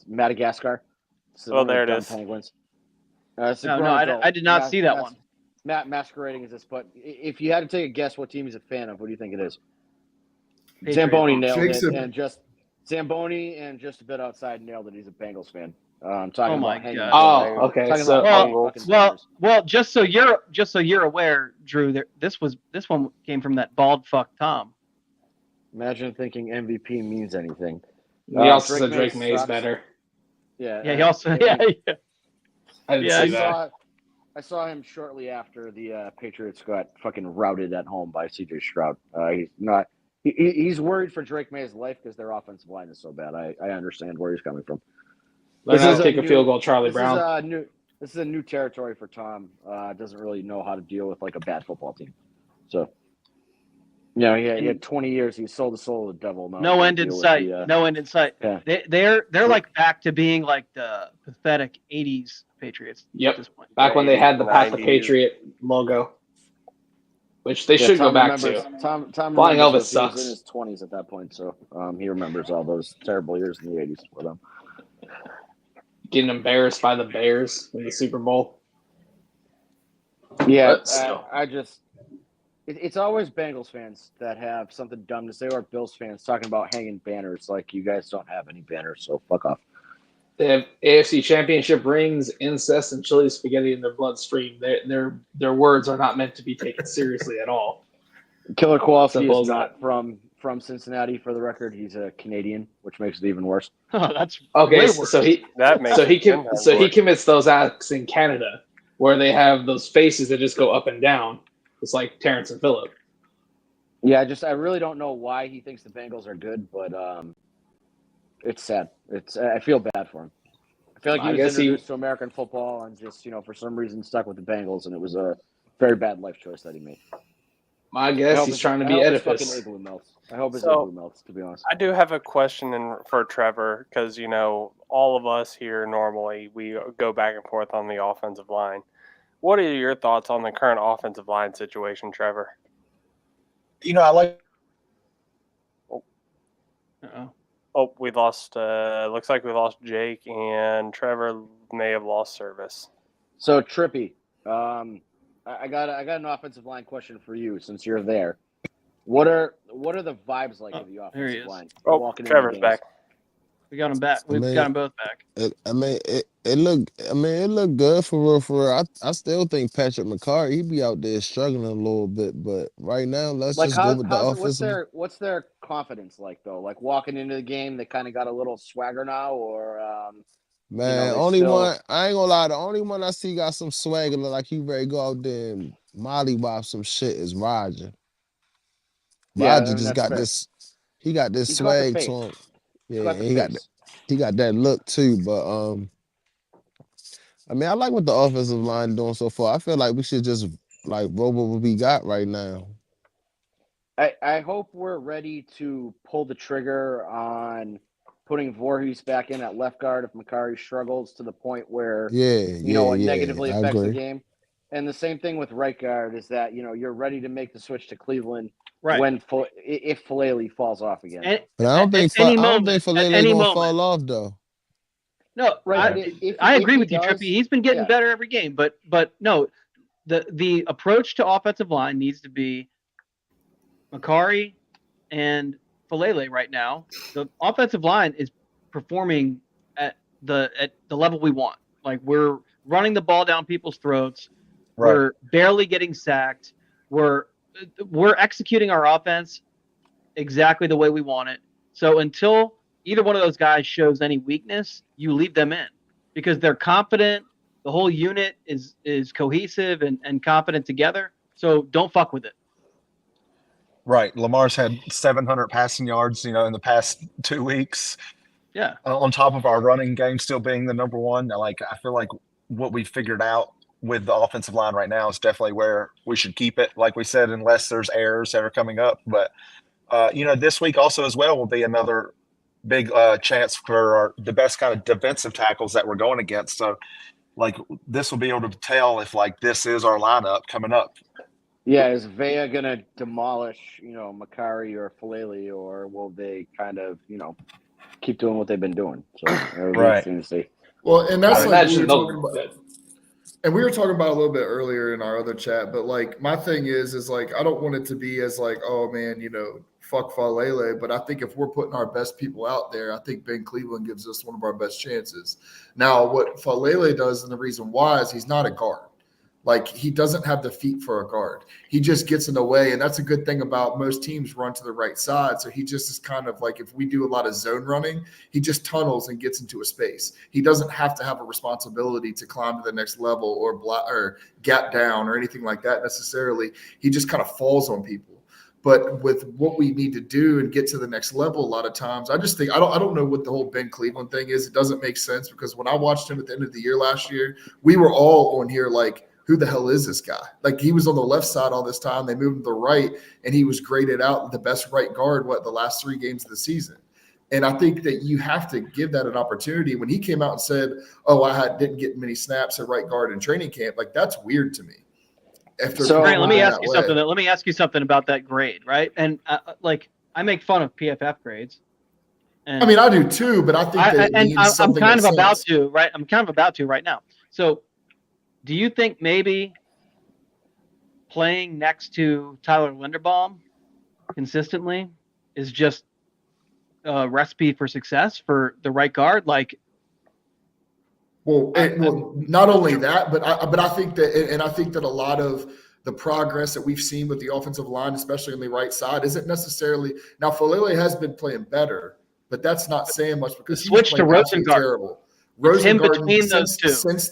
Madagascar? There it is. Penguins. No, I did not see that one. Masquerading as this, but if you had to take a guess what team he's a fan of, what do you think it is? Patriots. Zamboni nailed Jason. it, and just Zamboni and just a bit outside nailed it. He's a Bengals fan. I'm talking Oh my about God. Oh, okay. Talking So, about hanging fucking banners. Well, just so you're aware, Drew, this one came from that bald fuck Tom. Imagine thinking MVP means anything. we also said Drake Drake May May's sucks. better. Yeah, he also I didn't Yeah, see that. I saw him shortly after the Patriots got fucking routed at home by C.J. Stroud. He's worried for Drake May's life because their offensive line is so bad. I understand where he's coming from. Learn how to a kick a new- field goal, Charlie This Brown. is a new territory for Tom. Doesn't really know how to deal with like a bad football team. So, he had 20 years. He sold the soul of the devil. Now no he end in deal with sight. the, No end in sight. Yeah. They're like back to being like the pathetic '80s Patriots. Yep. At this point. Back when they had the Path the 90s. Patriot logo, which they should go Tom back remembers, to. Tom Flying remembers Elvis this. He was sucks. in his 20s at that point, so he remembers all those terrible years in the 80s for them. Getting embarrassed by the Bears in the Super Bowl. Yeah, But still. it's always Bengals fans that have something dumb to say, or Bills fans talking about hanging banners. Like, you guys don't have any banners, so fuck off. They have AFC Championship rings, incest, and chili spaghetti in their bloodstream. Their words are not meant to be taken seriously at all. Killer Kowalski Simple is as not from Cincinnati, for the record. He's a Canadian, which makes it even worse. Oh, that's Okay, way worse. so he commits those acts in Canada, where they have those faces that just go up and down. It's like Terrence and Phillip. Yeah, I really don't know why he thinks the Bengals are good, but it's sad. I feel bad for him. I feel like he was introduced to American football and just, for some reason stuck with the Bengals, and it was a very bad life choice that he made. My guess he's trying to be Oedipus. I hope his igloo melts, to be honest. I do have a question for Trevor because, all of us here normally, we go back and forth on the offensive line. What are your thoughts on the current offensive line situation, Trevor? I like. Uh-oh. Oh, we lost. Looks like we lost Jake, and Trevor may have lost service. So Trippy, I got an offensive line question for you since you're there. What are the vibes like of the there he offensive is. line? Oh, walking into Trevor's games? back. We got them back. We've got them both back. It looked good for real. I still think Patrick McCarry, he be out there struggling a little bit, but right now let's just go with the offensive. What's their confidence like though? Like walking into the game, they kind of got a little swagger now, or Man, one I ain't gonna lie. The only one I see got some swagger, look like he ready to go out there and mollywop some shit is Roger. Roger just got fair. this. He got this He's got the swag face. to him. He's Yeah, got the he got that look too. But I like what the offensive line doing so far. I feel like we should just roll what we got right now. I hope we're ready to pull the trigger on putting Voorhees back in at left guard if McCarry struggles to the point where it negatively affects the game. And the same thing with right guard is that you're ready to make the switch to Cleveland when if Falele falls off again. But I don't think Falele gonna fall off though. No, I agree with you, Trippy. He's been getting better every game, but no, the approach to offensive line needs to be McCarry and Falele right now. The offensive line is performing at the level we want. Like, we're running the ball down people's throats. Right. We're barely getting sacked. We're executing our offense exactly the way we want it. So until either one of those guys shows any weakness, you leave them in because they're confident. The whole unit is cohesive and competent together. So don't fuck with it. Right. Lamar's had 700 passing yards, in the past 2 weeks. Yeah. On top of our running game still being the number one. Like, I feel like what we figured out with the offensive line right now is definitely where we should keep it. Like we said, unless there's errors that are coming up. But, this week also as well will be another big chance for the best kind of defensive tackles that we're going against. So, like, this will be able to tell if, like, this is our lineup coming up. Yeah, is Vea going to demolish, Makari or Falele, or will they kind of, keep doing what they've been doing? So it'll be interesting to see. Well, and that's like we were talking no, about. And we were talking about a little bit earlier in our other chat, but like my thing is like I don't want it to be as like, oh man, fuck Falele. But I think if we're putting our best people out there, I think Ben Cleveland gives us one of our best chances. Now, what Falele does, and the reason why is he's not a guard. Like, he doesn't have the feet for a guard. He just gets in the way, and that's a good thing about most teams run to the right side. So he just is kind of like, if we do a lot of zone running, he just tunnels and gets into a space. He doesn't have to have a responsibility to climb to the next level or gap down or anything like that necessarily. He just kind of falls on people. But with what we need to do and get to the next level, a lot of times, I just think I don't know what the whole Ben Cleveland thing is. It doesn't make sense because when I watched him at the end of the year last year, we were all on here like, who the hell is this guy? Like, he was on the left side all this time. They moved him to the right, and he was graded out the best right guard, the last 3 games of the season. And I think that you have to give that an opportunity. When he came out and said, oh, didn't get many snaps at right guard in training camp, like, that's weird to me. Grant, let me ask you something. Let me ask you something about that grade, right? And I make fun of PFF grades. And, I mean, I do too, but I think that I'm kind of about to, right? I'm kind of about to right now. So, do you think maybe playing next to Tyler Linderbaum consistently is just a recipe for success for the right guard? Like, not only that, but I think that, and I think that a lot of the progress that we've seen with the offensive line, especially on the right side, isn't necessarily now. Falele has been playing better, but that's not saying much because he switched to Rosengard. Terrible. Rosengard, since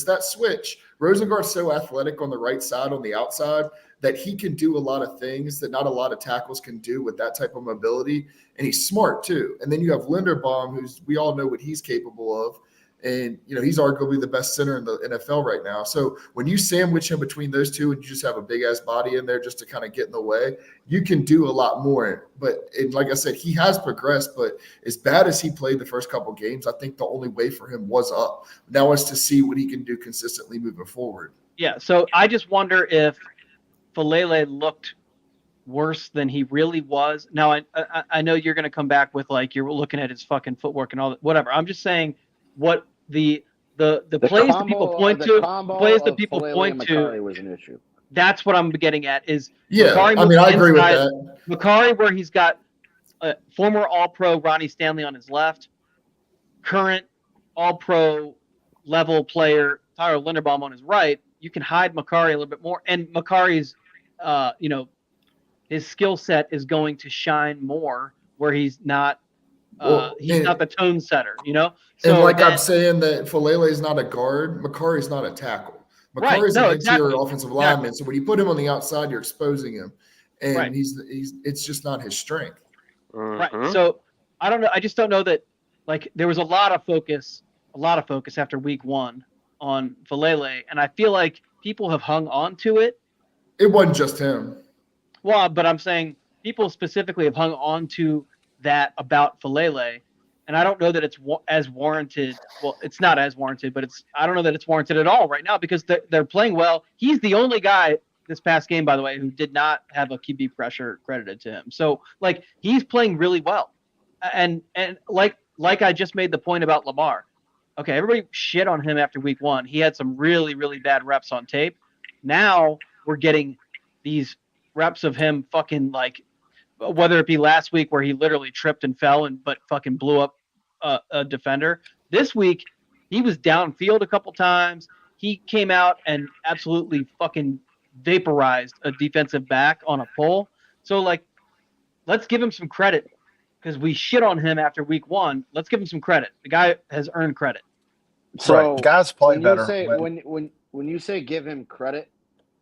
that switch, Rosengard's so athletic on the right side, on the outside, that he can do a lot of things that not a lot of tackles can do with that type of mobility. And he's smart too. And then you have Linderbaum, we all know what he's capable of. And, he's arguably the best center in the NFL right now. So when you sandwich him between those two and you just have a big-ass body in there just to kind of get in the way, you can do a lot more. But like I said, he has progressed. But as bad as he played the first couple games, I think the only way for him was up. Now it's to see what he can do consistently moving forward. Yeah, so I just wonder if Falele looked worse than he really was. Now, I know you're going to come back with, like, you're looking at his fucking footwork and all that. Whatever. I'm just saying what – the plays that people point to, was an issue. That's what I'm getting at. Is Makari I agree with that. Makari, where he's got former All-Pro Ronnie Stanley on his left, current All-Pro level player Tyler Linderbaum on his right. You can hide Makari a little bit more, and Makari's, his skill set is going to shine more where he's not. He's not the tone setter, So and I'm saying that Falele is not a guard, Makari's not a tackle. Makari's an interior offensive lineman. So when you put him on the outside, you're exposing him, and it's just not his strength. Right. So I don't know. I just don't know that. Like, there was a lot of focus after week 1 on Falele, and I feel like people have hung on to it. It wasn't just him. Well, but I'm saying people specifically have hung on to that about Falele, and I don't know that it's as warranted. Well, it's not as warranted, but I don't know that it's warranted at all right now because they're playing well. He's the only guy this past game, by the way, who did not have a QB pressure credited to him. So, like, he's playing really well, and like I just made the point about Lamar. Okay, everybody shit on him after week 1. He had some really, really bad reps on tape. Now we're getting these reps of him fucking, like, whether it be last week where he literally tripped and fell but fucking blew up a defender. This week, he was downfield a couple times. He came out and absolutely fucking vaporized a defensive back on a pull. So, like, let's give him some credit because we shit on him after week 1. Let's give him some credit. The guy has earned credit. So guys play when you better. say when you say give him credit,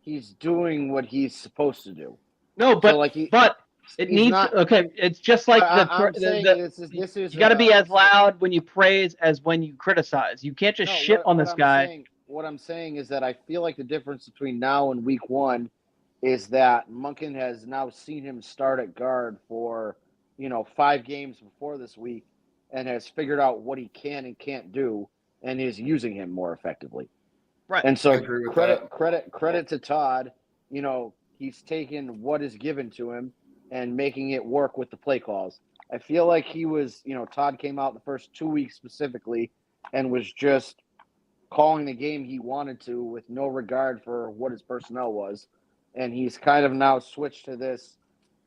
he's doing what he's supposed to do. No, but So like he, but it he's needs not. okay. It's just like I'm saying this is you got to be as this is loud when you praise as when you criticize. You can't just shit on this guy. What I'm saying is that I feel like the difference between now and week one is that Monken has now seen him start at guard for 5 games before this week and has figured out what he can and can't do and is using him more effectively. Right. And so I agree with that. credit to Todd. He's taken what is given to him and making it work with the play calls. I feel like he was, Todd came out the first 2 weeks specifically and was just calling the game he wanted to with no regard for what his personnel was. And he's kind of now switched to this,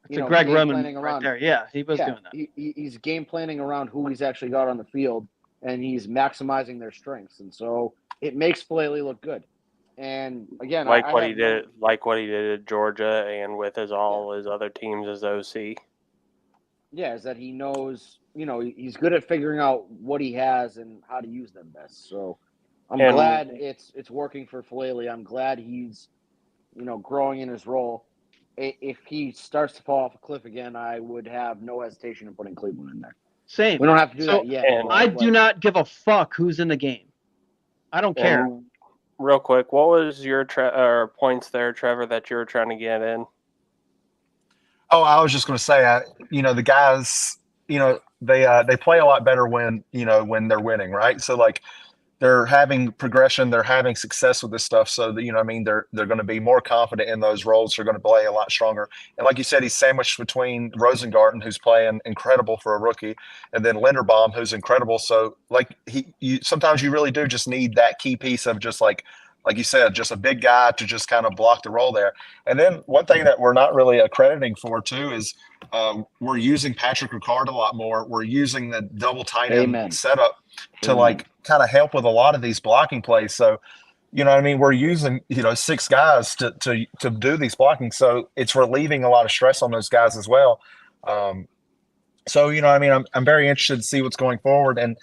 It's a Greg game Roman planning right around. there. Yeah, he was doing that. He's game planning around who he's actually got on the field, and he's maximizing their strengths. And so it makes Flaley look good. And again, like what he did at Georgia and with all his other teams as OC. Yeah, is that he knows, he's good at figuring out what he has and how to use them best. So I'm glad it's working for Flaley. I'm glad he's, growing in his role. If he starts to fall off a cliff again, I would have no hesitation in putting Cleveland in there. Same. We don't have to do that yet. I do not give a fuck who's in the game. I don't care. Real quick, what was your points there, Trevor, that you were trying to get in? Oh, I was just going to say, the guys, they play a lot better when they're winning, right? So like they're having progression, they're having success with this stuff. So that, they're going to be more confident in those roles. They're going to play a lot stronger. And like you said, he's sandwiched between Rosengarten, who's playing incredible for a rookie, and then Linderbaum, who's incredible. So like sometimes you really do just need that key piece of just like you said, just a big guy to just kind of block the role there. And then one thing that we're not really accrediting for too is we're using Patrick Ricard a lot more. We're using the double tight end setup to like kind of help with a lot of these blocking plays. So, we're using, 6 guys to do these blocking. So it's relieving a lot of stress on those guys as well. So, I'm very interested to see what's going forward. And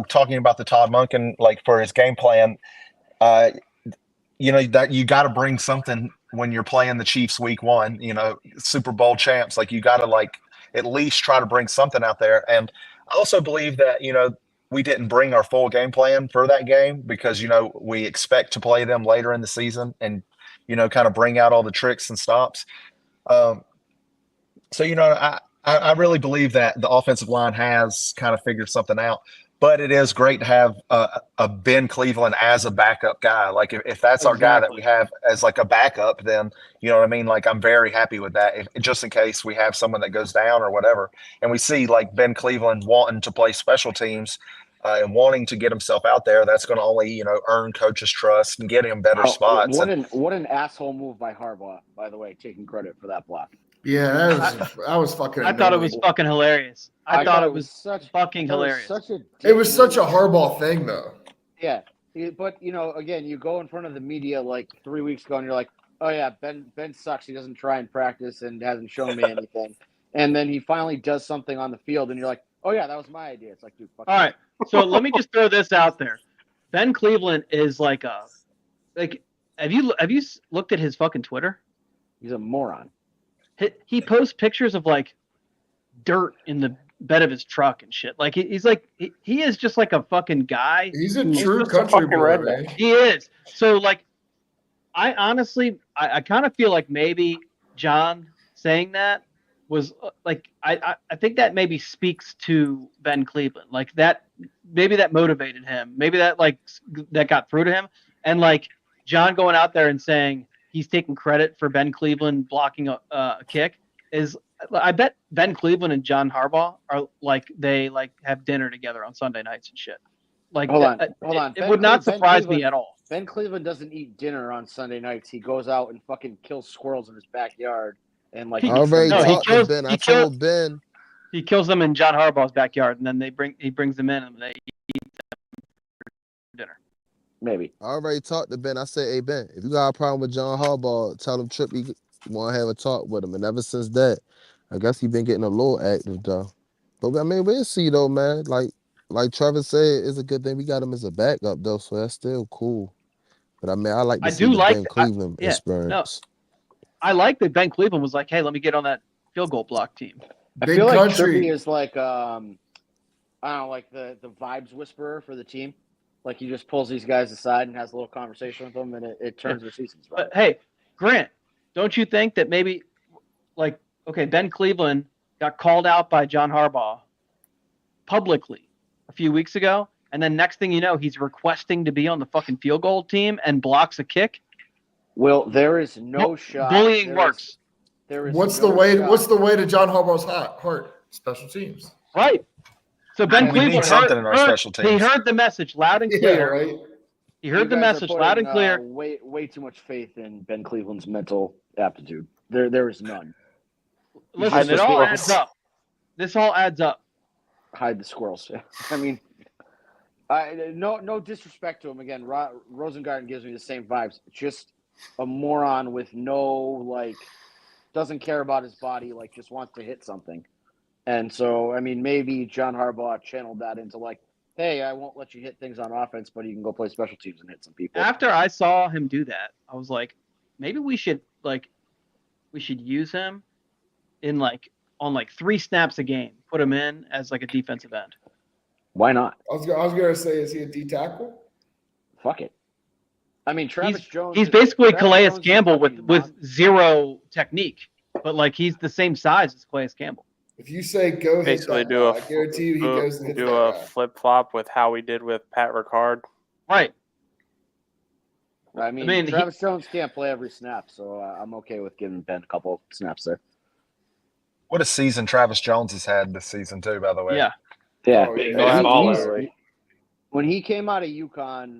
talking about the Todd Monken, like for his game plan, that you got to bring something when you're playing the Chiefs week 1, Super Bowl champs, like you got to like at least try to bring something out there. And I also believe that, we didn't bring our full game plan for that game because, we expect to play them later in the season and, kind of bring out all the tricks and stops. So, I really believe that the offensive line has kind of figured something out. But it is great to have a Ben Cleveland as a backup guy. Like if that's our guy that we have as like a backup, then like I'm very happy with that. Just in case we have someone that goes down or whatever, and we see like Ben Cleveland wanting to play special teams and wanting to get himself out there, that's going to only earn coach's trust and get him better spots. What an asshole move by Harbaugh, by the way, taking credit for that block. Yeah, that was fucking. I thought it was fucking hilarious. I thought it was fucking hilarious. It was such a Harbaugh thing, though. Yeah, but again, you go in front of the media like 3 weeks ago, and you're like, "Oh yeah, Ben sucks. He doesn't try and practice and hasn't shown me anything." And then he finally does something on the field, and you're like, "Oh yeah, that was my idea." It's like, dude, fuck. All right, so let me just throw this out there. Ben Cleveland is like have you looked at his fucking Twitter? He's a moron. He posts pictures of like dirt in the bed of his truck and shit. Like he's like he is just like a fucking guy. He's a true country boy, man. He is. So like, I honestly, I kind of feel like maybe John saying that was like I think that maybe speaks to Ben Cleveland. Like that maybe that motivated him. Maybe that got through to him. And like John going out there and saying he's taking credit for Ben Cleveland blocking a kick is. I bet Ben Cleveland and John Harbaugh are they have dinner together on Sunday nights and shit. Like, hold on. It would not surprise me at all. Ben Cleveland doesn't eat dinner on Sunday nights. He goes out and fucking kills squirrels in his backyard and like. He kills Ben. He kills them in John Harbaugh's backyard, and then he brings them in and they eat them for dinner. Maybe. I already talked to Ben. I said, "Hey Ben, if you got a problem with John Harbaugh, tell him Trip you want to have a talk with him." And ever since that, I guess he been getting a little active though. But I mean, we'll see though, man. Like like Trevor said, it's a good thing we got him as a backup though, so that's still cool. But I mean, I like to I see do the like Ben that. Cleveland No, experience. I like that Ben Cleveland was like, hey, let me get on that field goal block team. I Big feel like country. Trippy is like I don't know, like the vibes whisperer for the team. Like he just pulls these guys aside and has a little conversation with them, and it turns their seasons around. But hey, Grant, don't you think that maybe, like, okay, Ben Cleveland got called out by John Harbaugh publicly a few weeks ago, and then next thing you know, he's requesting to be on the fucking field goal team and blocks a kick? Well, there is no shot. Bullying works. What's the way to John Harbaugh's heart? Special teams. Right. So Ben And we Cleveland need something in our special he teams. heard the message loud and clear. Yeah, right. He heard the You guys are message loud and putting, clear. Way too much faith in Ben Cleveland's mental aptitude. There is none. Listen, it all adds up. This all adds up. Hide the squirrels. I mean, no disrespect to him. Again, Rosengarten gives me the same vibes. Just a moron with no doesn't care about his body. Just wants to hit something. And so, I mean, maybe John Harbaugh channeled that into hey, I won't let you hit things on offense, but you can go play special teams and hit some people. After I saw him do that, I was like, maybe we should use him in on 3 snaps a game. Put him in as a defensive end. Why not? I was gonna say, is he a D tackle? Fuck it. I mean, Travis Jones. He's basically Calais Jones Campbell with zero technique, but he's the same size as Calais Campbell. If you say go Basically hit that do guy, I guarantee you he goes and hits do that a guy. flip flop with how we did with Pat Ricard. Right. I mean Travis Jones can't play every snap, so I'm okay with giving Ben a couple snaps there. What a season Travis Jones has had this season too, by the way. Yeah. Yeah. Oh, yeah. When he came out of UConn,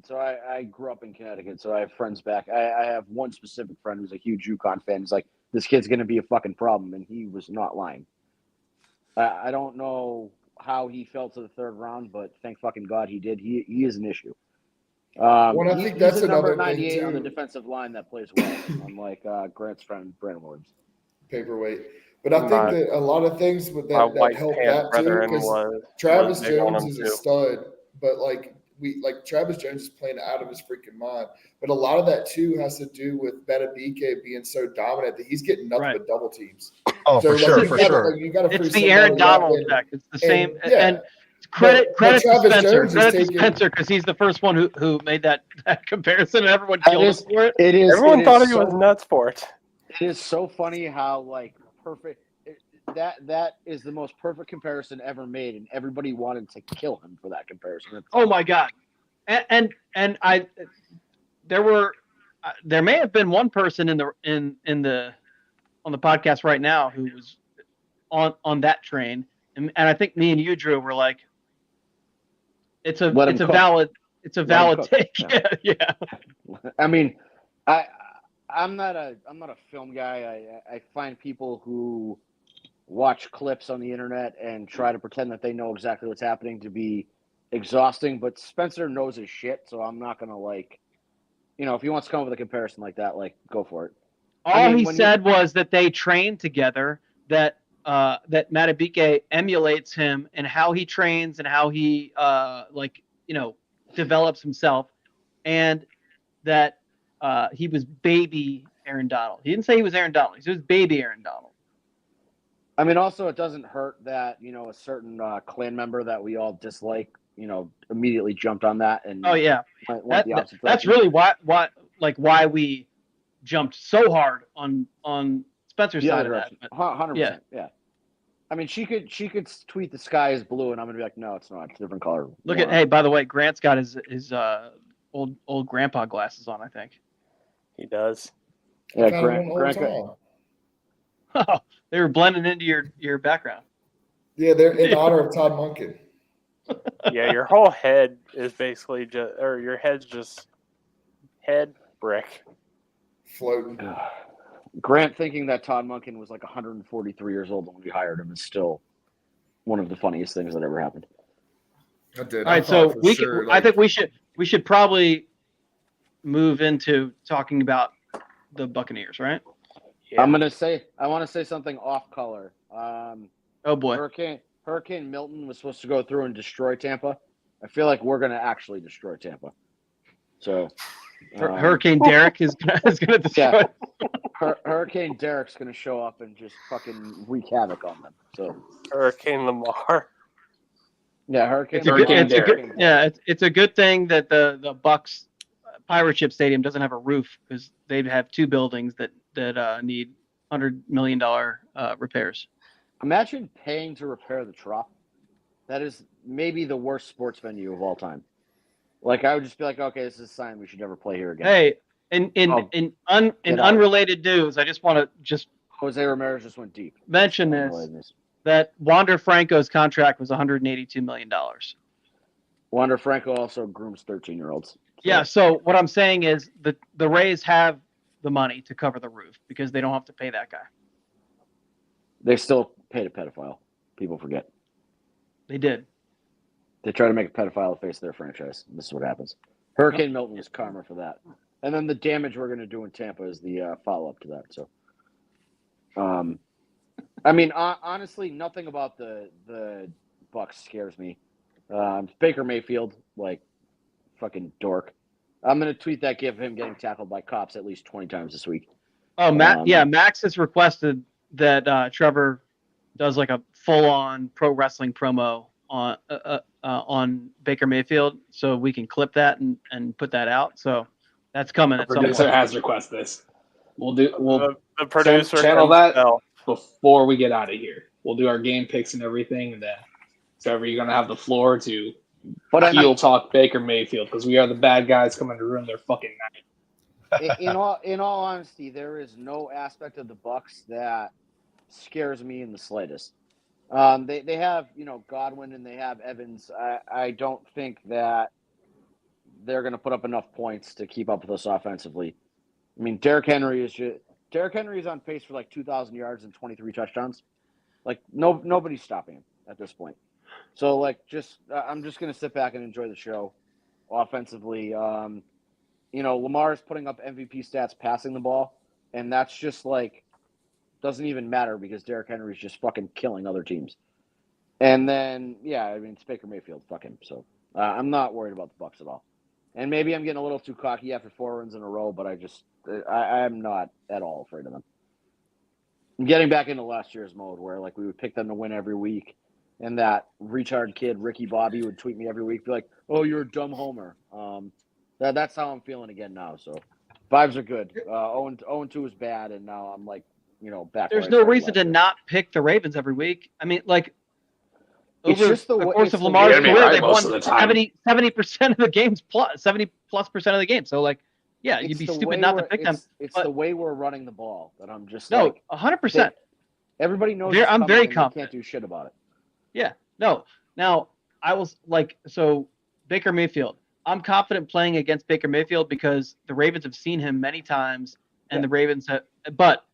so I grew up in Connecticut, so I have friends back. I have one specific friend who's a huge UConn fan. He's like, this kid's going to be a fucking problem, and he was not lying. I don't know how he fell to the 3rd round, but thank fucking God he did. He is an issue. I think that's he's the number another thing, 98 on the too. defensive line that plays well, unlike Grant's friend Brandon Williams. Paperweight. But I think that a lot of things with that help that too, because Travis Jones is a stud, but Travis Jones is playing out of his freaking mind. But a lot of that too has to do with Betabike being so dominant that he's getting nothing but double teams. Oh, So, for sure, for sure. You gotta It's free the Aaron somebody up, Donald effect. It's the same. yeah. And credit Travis to Spencer. Jones is Credit to taking- Spencer because he's the first one who made that comparison, and everyone killed him for it. Everyone thought he was nuts for it. It is so funny how perfect. That is the most perfect comparison ever made, and everybody wanted to kill him for that comparison. Oh my God! And there may have been one person on the podcast right now who was on that train, and I think me and you, Drew, were like, it's a valid take. Yeah. I mean, I'm not a film guy. I find people who watch clips on the internet and try to pretend that they know exactly what's happening to be exhausting, but Spencer knows his shit, so I'm not gonna if he wants to come up with a comparison like that, go for it. All he said was that they trained together, that Matabike emulates him and how he trains and how he develops himself, and that he was baby Aaron Donald. He didn't say he was Aaron Donald. He was baby Aaron Donald. I mean, also, it doesn't hurt that, a certain clan member that we all dislike, immediately jumped on that. And oh, yeah. went the opposite that's direction. really why we jumped so hard on Spencer's side of that. 100%. Yeah. I mean, she could tweet the sky is blue, and I'm going to be like, no, it's not. It's a different color. Hey, by the way, Grant's got his old grandpa glasses on, I think. He does. Yeah, Grant. Oh, they were blending into your background. Yeah, they're in honor of Todd Monken. Yeah, your whole head is basically your head's just head brick. Floating. Grant thinking that Todd Monken was 143 years old when we hired him is still one of the funniest things that ever happened. I did. All right, so I think we should probably move into talking about the Buccaneers, right? Yeah. I want to say something off color. Oh boy. Hurricane Milton was supposed to go through and destroy Tampa. I feel like we're going to actually destroy Tampa. So Hurricane Derek is gonna destroy. Hurricane Derek's going to show up and just fucking wreak havoc on them. So Hurricane Lamar. yeah, Hurricane. It's a good thing that the Bucks Pirate Ship Stadium doesn't have a roof because they'd have two buildings that need $100 million repairs. Imagine paying to repair the Trop. That is maybe the worst sports venue of all time. Like I would just be like, okay, this is a sign we should never play here again. Hey, in unrelated news, I just want to Jose Ramirez just went deep. Mention this that Wander Franco's contract was $182 million. Wander Franco also grooms 13-year-olds. So. Yeah, so what I'm saying is the Rays have the money to cover the roof because they don't have to pay that guy. They still paid a pedophile. People forget. They did. They try to make a pedophile the face of their franchise. This is what happens. Hurricane Milton was karma for that. And then the damage we're going to do in Tampa is the follow-up to that. So, I mean, honestly, nothing about the Bucks scares me. Baker Mayfield, like, fucking dork. I'm going to tweet that gif of him getting tackled by cops at least 20 times this week. Oh, Max has requested that Trevor does like a full-on pro wrestling promo on Baker Mayfield, so we can clip that and put that out. So that's coming. The producer has requested this. We'll the producer channel that before we get out of here. We'll do our game picks and everything, and then Trevor, you're gonna have the floor to heel talk Baker Mayfield because we are the bad guys coming to ruin their fucking night. In all honesty, there is no aspect of the Bucks that scares me in the slightest. They have, Godwin and they have Evans. I don't think that they're going to put up enough points to keep up with us offensively. I mean, Derrick Henry is on pace for like 2,000 yards and 23 touchdowns. Like nobody's stopping him at this point. So like, I'm just going to sit back and enjoy the show offensively. Lamar is putting up MVP stats passing the ball, and that's just like doesn't even matter because Derrick Henry's just fucking killing other teams. And then, it's Baker Mayfield. Fuck him. So I'm not worried about the Bucks at all. And maybe I'm getting a little too cocky after 4 runs in a row, but I'm not at all afraid of them. I'm getting back into last year's mode where like we would pick them to win every week, and that retard kid Ricky Bobby would tweet me every week, be like, "Oh, you're a dumb homer." That's how I'm feeling again now. So vibes are good. 0-2 is bad, and now I'm like, back. There's no reason to not pick the Ravens every week. I mean, like, over the course of Lamar's career, they've won 70% of the games plus 70+% of the games. So, like, yeah, you'd be stupid not to pick them. It's the way we're running the ball that I'm just 100%. Everybody knows. I'm very confident. You can't do shit about it. Yeah. No. Now, I was like, so Baker Mayfield. I'm confident playing against Baker Mayfield because the Ravens have seen him many times, and the Ravens have. But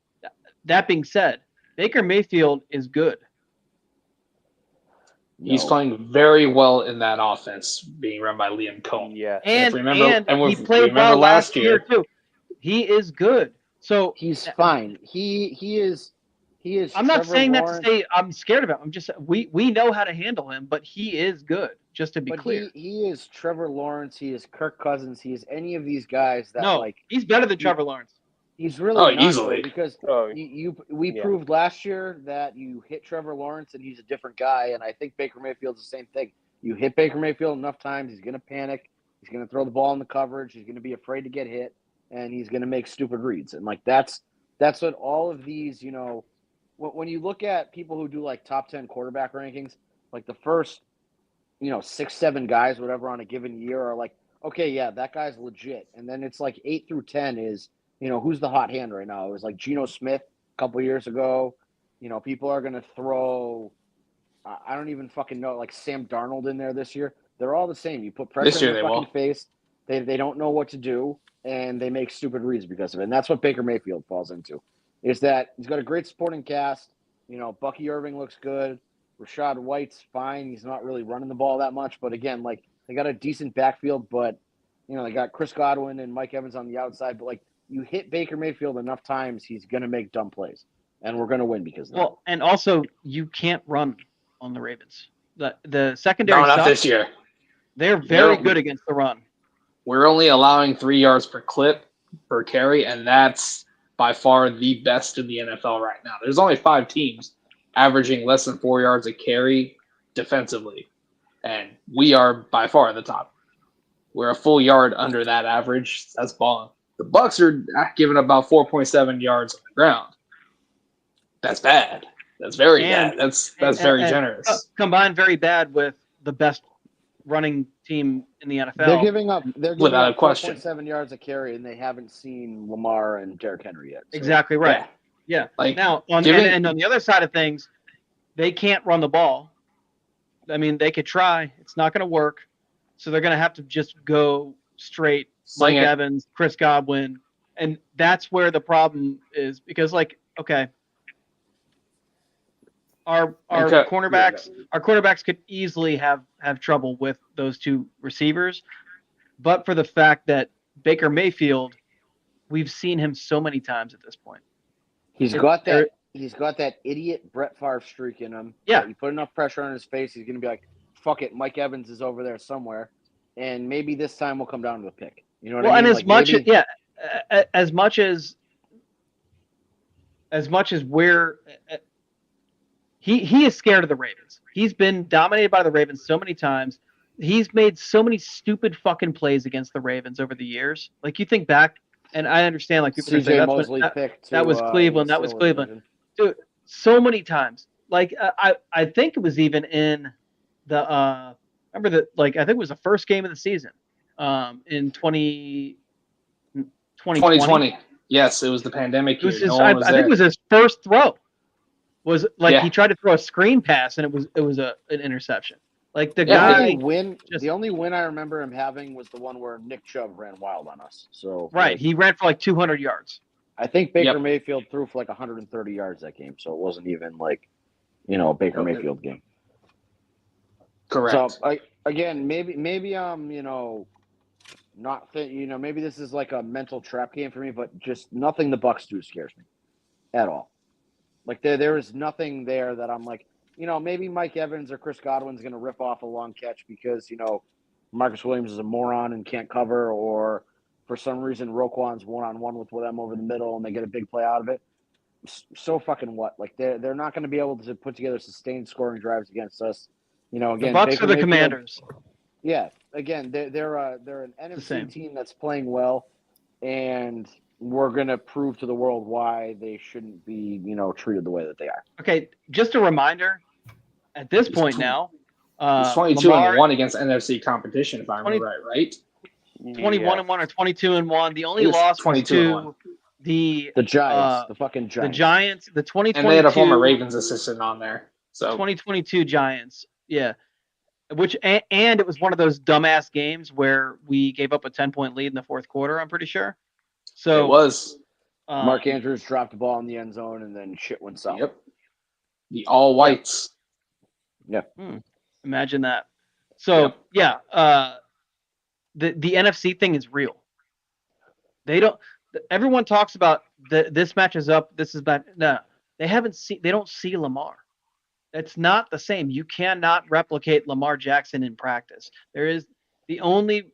that being said, Baker Mayfield is good. He's playing very well in that offense being run by Liam Cohen. Yeah, and he played well last year too. He is good. So he's fine. He is. I'm not saying that to say I'm scared of him. I'm just we know how to handle him, but he is good. Just to be clear, he is Trevor Lawrence. He is Kirk Cousins. He is any of these guys that he's better than Trevor Lawrence. He's really not easily because we proved last year that you hit Trevor Lawrence and he's a different guy, and I think Baker Mayfield's the same thing. You hit Baker Mayfield enough times, he's going to panic. He's going to throw the ball in the coverage. He's going to be afraid to get hit, and he's going to make stupid reads. And like that's what all of these, when you look at people who do like top 10 quarterback rankings, like the first 6-7 guys, whatever, on a given year are like, okay, yeah, that guy's legit, and then it's like 8 through 10 is. Who's the hot hand right now? It was like Geno Smith a couple years ago. People are going to throw, I don't even fucking know, like Sam Darnold in there this year. They're all the same. You put pressure in their fucking face. They don't know what to do, and they make stupid reads because of it. And that's what Baker Mayfield falls into, is that he's got a great supporting cast. Bucky Irving looks good. Rashad White's fine. He's not really running the ball that much. But again, like they got a decent backfield, but, they got Chris Godwin and Mike Evans on the outside. But like, you hit Baker Mayfield enough times, he's going to make dumb plays, and we're going to win because of that. Well, and also you can't run on the Ravens. The secondary No, not sucks. this year. They're very good against the run. We're only allowing 3 yards per clip per carry, and that's by far the best in the NFL right now. There's only 5 teams averaging less than 4 yards a carry defensively, and we are by far the top. We're a full yard under that average. That's balling. The Bucs are giving about 4.7 yards on the ground. That's bad. That's very bad. That's very generous. Combined very bad with the best running team in the NFL. They're giving up. Without a question. 4.7 yards a carry, and they haven't seen Lamar and Derrick Henry yet. So. Exactly right. Yeah. Like, now, and on the other side of things, they can't run the ball. I mean, they could try. It's not going to work. So they're going to have to just go straight Mike Evans, Chris Godwin. And that's where the problem is because, like, okay, our cornerbacks could easily have trouble with those two receivers. But for the fact that Baker Mayfield, we've seen him so many times at this point. He's got that idiot Brett Favre streak in him. Yeah. You put enough pressure on his face, he's going to be like, fuck it, Mike Evans is over there somewhere. And maybe this time we'll come down to the pick. You know what I mean? And as much as we're he is scared of the Ravens. He's been dominated by the Ravens so many times. He's made so many stupid fucking plays against the Ravens over the years. Like, you think back, and I understand, like, people say that was Cleveland. That was Cleveland. Dude, so many times. Like, I think it was even in the remember that, like, I think it was the first game of the season in 2020. Yes, it was the pandemic year. I think it was his first throw. Was like he tried to throw a screen pass and it was an interception. Like, the guy. The only win I remember him having was the one where Nick Chubb ran wild on us. So right, he ran for like 200 yards. I think Baker Mayfield threw for like 130 yards that game, so it wasn't even like, a Baker Mayfield game. Correct. So maybe I'm not maybe this is like a mental trap game for me, but just nothing the Bucs do scares me at all. Like, there is nothing there that I'm like, maybe Mike Evans or Chris Godwin's going to rip off a long catch because, Marcus Williams is a moron and can't cover, or for some reason Roquan's one-on-one with them over the middle and they get a big play out of it. So fucking what? Like, they're not going to be able to put together sustained scoring drives against us. Again, the Bucs are the Commanders. Yeah. Again, they're an NFC team that's playing well, and we're going to prove to the world why they shouldn't be, treated the way that they are. Okay, just a reminder, at this point now, he's 22-1 against NFC competition, if I remember right? 21-1 or 22-1. The only loss was to the Giants, the fucking Giants. The Giants, the 2022. And they had a former Ravens assistant on there. So 2022 Giants, yeah. Which and it was one of those dumbass games where we gave up a 10-point lead in the fourth quarter, I'm pretty sure. So it was. Mark Andrews dropped the ball in the end zone, and then shit went south. Yep. The all whites. Yeah. Imagine that. So the NFC thing is real. They don't. Everyone talks about this match is up. This is bad. No, they don't see Lamar. It's not the same. You cannot replicate Lamar Jackson in practice. There is the only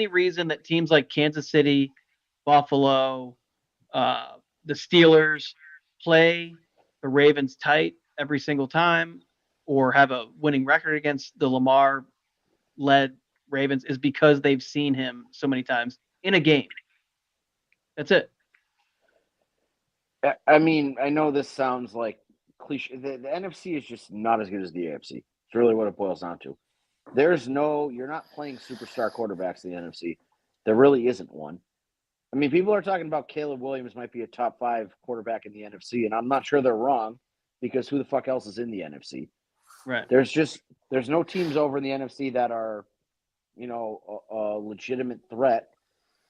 reason that teams like Kansas City, Buffalo, the Steelers play the Ravens tight every single time or have a winning record against the Lamar-led Ravens is because they've seen him so many times in a game. That's it. I mean, I know this sounds like cliche. The NFC is just not as good as the AFC. It's really what it boils down to. You're not playing superstar quarterbacks in the NFC. There really isn't one. I mean, people are talking about Caleb Williams might be a top 5 quarterback in the NFC, and I'm not sure they're wrong because who the fuck else is in the NFC? Right. There's no teams over in the NFC that are, a legitimate threat.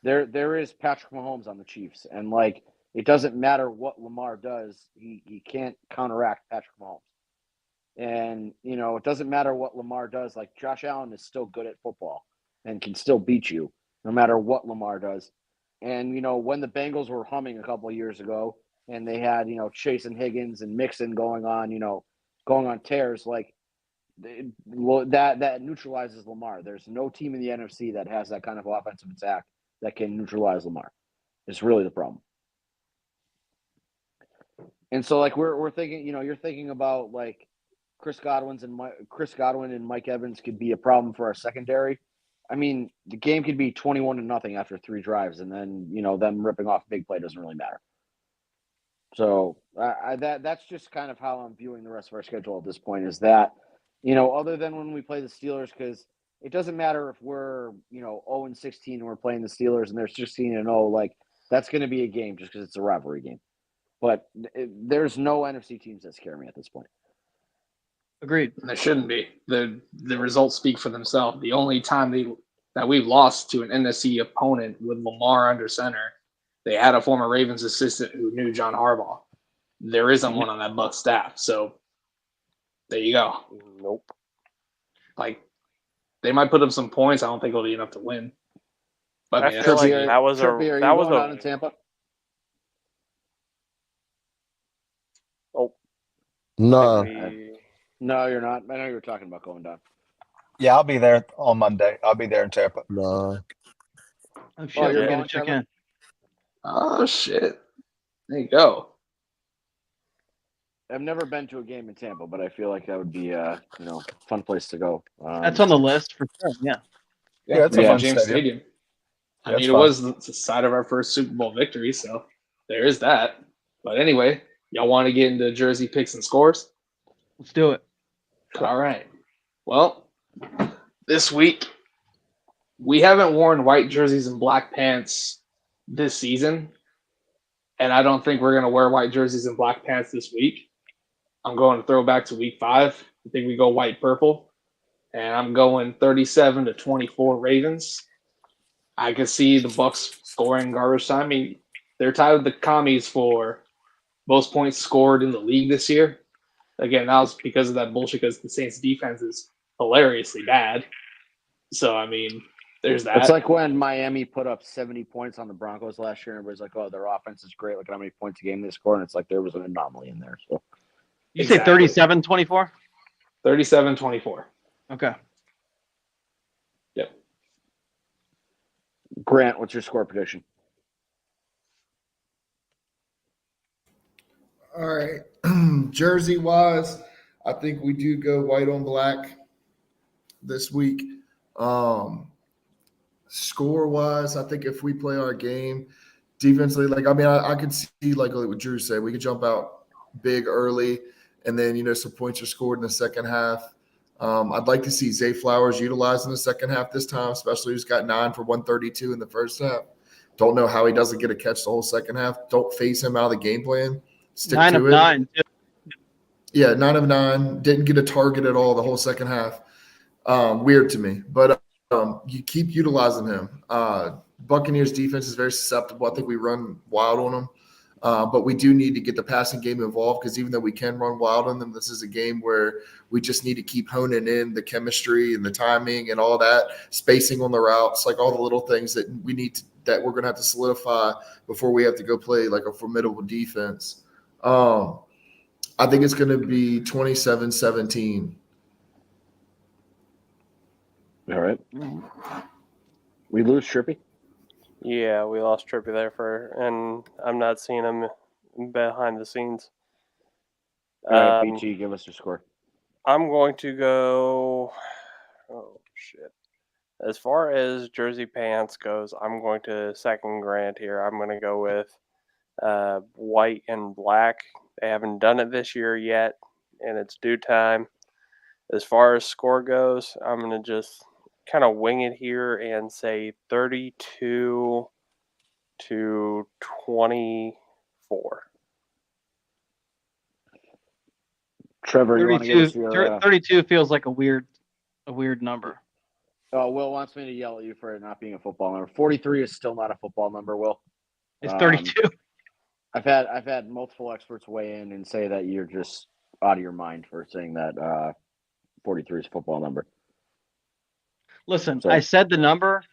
There is Patrick Mahomes on the Chiefs, and like it doesn't matter what Lamar does, he can't counteract Patrick Mahomes. And it doesn't matter what Lamar does. Like, Josh Allen is still good at football and can still beat you no matter what Lamar does. And, when the Bengals were humming a couple of years ago and they had, Chase and Higgins and Mixon going on tears, like that neutralizes Lamar. There's no team in the NFC that has that kind of offensive attack that can neutralize Lamar. It's really the problem. And so, like, we're thinking, you're thinking about like Chris Godwin and Mike Evans could be a problem for our secondary. I mean, the game could be 21-0 after 3 drives, and then them ripping off big play doesn't really matter. So that's just kind of how I'm viewing the rest of our schedule at this point. Is that other than when we play the Steelers, because it doesn't matter if we're 0-16 and we're playing the Steelers and they're 16-0, like that's going to be a game just because it's a rivalry game. But there's no NFC teams that scare me at this point. Agreed. And there shouldn't be. The results speak for themselves. The only time that we've lost to an NFC opponent with Lamar under center, they had a former Ravens assistant who knew John Harbaugh. There isn't one on that Bucs staff. So there you go. Nope. Like, they might put up some points. I don't think it'll be enough to win. But I feel like that was out in Tampa. Oh. No. No, you're not. I know you were talking about going down. Yeah, I'll be there on Monday. I'll be there in Tampa. No. Oh shit! you're We're gonna going, check Trevor? in. Oh, shit. There you go. I've never been to a game in Tampa, but I feel like that would be a fun place to go. That's on the list for sure. Yeah. Yeah, it's a Raymond fun James stadium. Stadium. I Yeah, mean, it's it fun. was the side of our first Super Bowl victory, so there is that. But anyway, y'all want to get into Jersey picks and scores? Let's do it. All right. Well, this week, we haven't worn white jerseys and black pants this season, and I don't think we're going to wear white jerseys and black pants this week. I'm going to throw back to week 5. I think we go white-purple, and I'm going 37-24 Ravens. I can see the Bucs scoring garbage time. I mean, they're tied with the Commies for most points scored in the league this year. Again, that was because of that bullshit, because the Saints' defense is hilariously bad. So, I mean, there's that. It's like when Miami put up 70 points on the Broncos last year, and everybody's like, oh, their offense is great. Look at how many points a game they score. And it's like there was an anomaly in there. So You say Exactly. 37-24? 37-24. Okay. Yep. Grant, what's your score prediction? All right. Jersey wise, I think we do go white on black this week. Score wise, I think if we play our game defensively, I could see like what Drew said, we could jump out big early and then, some points are scored in the second half. I'd like to see Zay Flowers utilized in the second half this time, especially he's got 9 for 132 in the first half. Don't know how he doesn't get a catch the whole second half. Don't phase him out of the game plan. Stick 9 to of it. 9. Yeah, 9 of 9. Didn't get a target at all the whole second half. Weird to me, but you keep utilizing him. Buccaneers defense is very susceptible. I think we run wild on them, but we do need to get the passing game involved because even though we can run wild on them, this is a game where we just need to keep honing in the chemistry and the timing and all that, spacing on the routes, like all the little things that we need that we're going to have to solidify before we have to go play like a formidable defense. I think it's going to be 27-17. All right. We lose Trippy? Yeah, we lost Trippy there and I'm not seeing him behind the scenes. All right, BG, give us your score. I'm going to go. Oh shit! As far as jersey pants goes, I'm going to second Grant here. I'm going to go with white and black. They haven't done it this year yet, and it's due time. As far as score goes, I'm going to just kind of wing it here and say 32-24. Trevor, you want to give us your 32 feels like a weird number. Oh, Will wants me to yell at you for it not being a football number. 43 is still not a football number, Will. It's 32. I've had multiple experts weigh in and say that you're just out of your mind for saying that 43 is a football number. Listen, I said the number,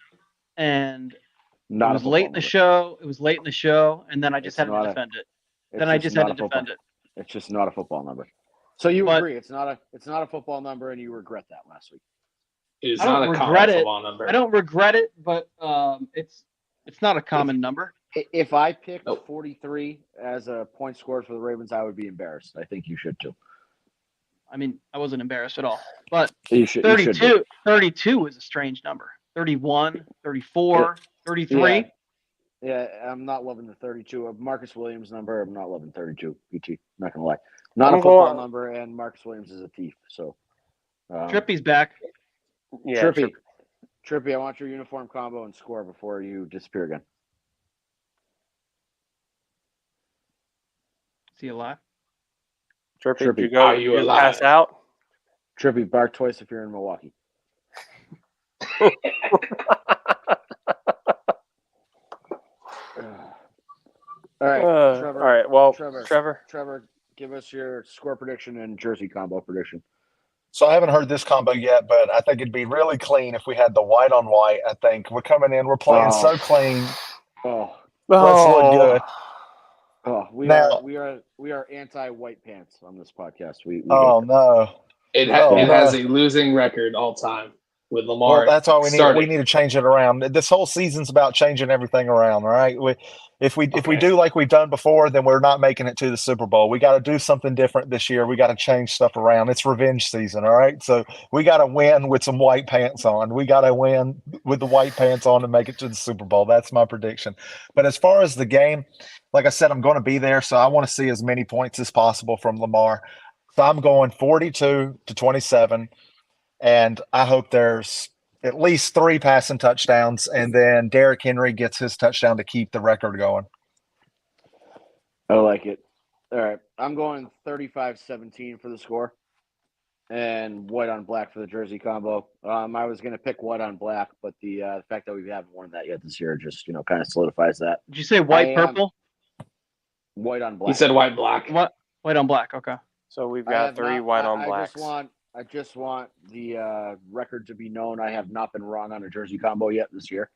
and it was late in the show. It was late in the show, and then I just had to defend it. Then I just had to defend it. It's just not a football number. So you But- agree it's not a football number, and you regret that last week. It is I don't not a common regret it. football number. I don't regret it, but it's not a common number. If I picked Nope. 43 as a point scored for the Ravens, I would be embarrassed. I think you should too. I mean, I wasn't embarrassed at all. But You should. You should 32, be. 32 is a strange number. 31, 34, 33. Yeah, I'm not loving the 32 of Marcus Williams number. I'm not loving 32. PT, not gonna lie, not I'm a football going- number, and Marcus Williams is a thief. So, Trippy's back. Yeah, Trippy, I want your uniform combo and score before you disappear again. Is he alive? Trippy, Trippy, did you go? are you Did alive? pass out? Trippy, bark twice if you're in Milwaukee. All right, Trevor. All right. Well, Trevor, give us your score prediction and jersey combo prediction. So I haven't heard this combo yet, but I think it'd be really clean if we had the white on white. I think we're coming in, we're playing so clean. Oh, Let's look good. oh, we Now- are anti-white pants on this podcast. We Oh hate no! It Oh, has no. a losing record all time with Lamar. Well, that's all we need. starting. We need to change it around. This whole season's about changing everything around, all right? If we Okay. do like we've done before, then we're not making it to the Super Bowl. We got to do something different this year. We got to change stuff around. It's revenge season, all right? So we got to win with some white pants on. We got to win with the white pants on and make it to the Super Bowl. That's my prediction. But as far as the game, like I said, I'm going to be there, so I want to see as many points as possible from Lamar. So I'm going 42-27, and I hope there's at least 3 passing touchdowns, and then Derrick Henry gets his touchdown to keep the record going. I like it. All right, I'm going 35-17 for the score, and white on black for the jersey combo. I was going to pick white on black, but the fact that we haven't worn that yet this year just kind of solidifies that. Did you say white, purple? White on black. He said white black. What? White on black. Okay. So we've I got have 3 not- white on I blacks. just want the record to be known. I have not been wrong on a jersey combo yet this year.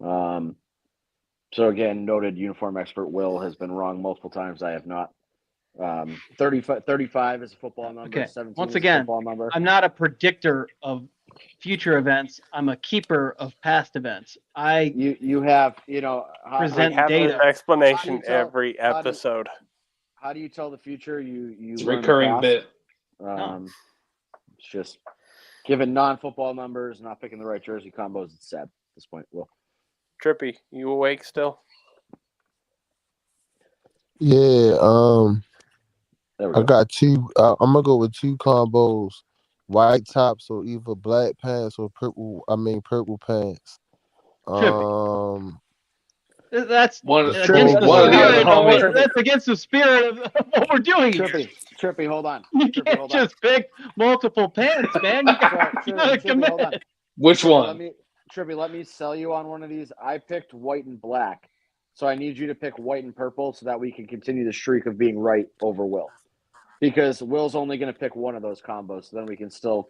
So again, noted uniform expert Will has been wrong multiple times. I have not. 35 is a football number. Okay. 17 Once is a again, football number. I'm not a predictor of future events. I'm a keeper of past events. You have Present We have data. an explanation How do you tell- every how do you- episode. How do you tell the future? You It's a learn the recurring past. bit. It's just giving non-football numbers, not picking the right jersey combos. It's sad at this point. Will. Trippy, you awake still? Yeah, There we I go. got 2. I'm gonna go with 2 combos: white tops or either black pants or purple. Purple pants. That's One against of the the other spirit. homies. That's against the spirit of what we're doing here. Trippy, hold on. You Trippy, can't hold on. just pick multiple pants, man. You gotta Trippy, hold on. commit. Which Trippy, one? Trippy, let me sell you on one of these. I picked white and black, so I need you to pick white and purple so that we can continue the streak of being right over Will. Because Will's only going to pick one of those combos, so then we can still,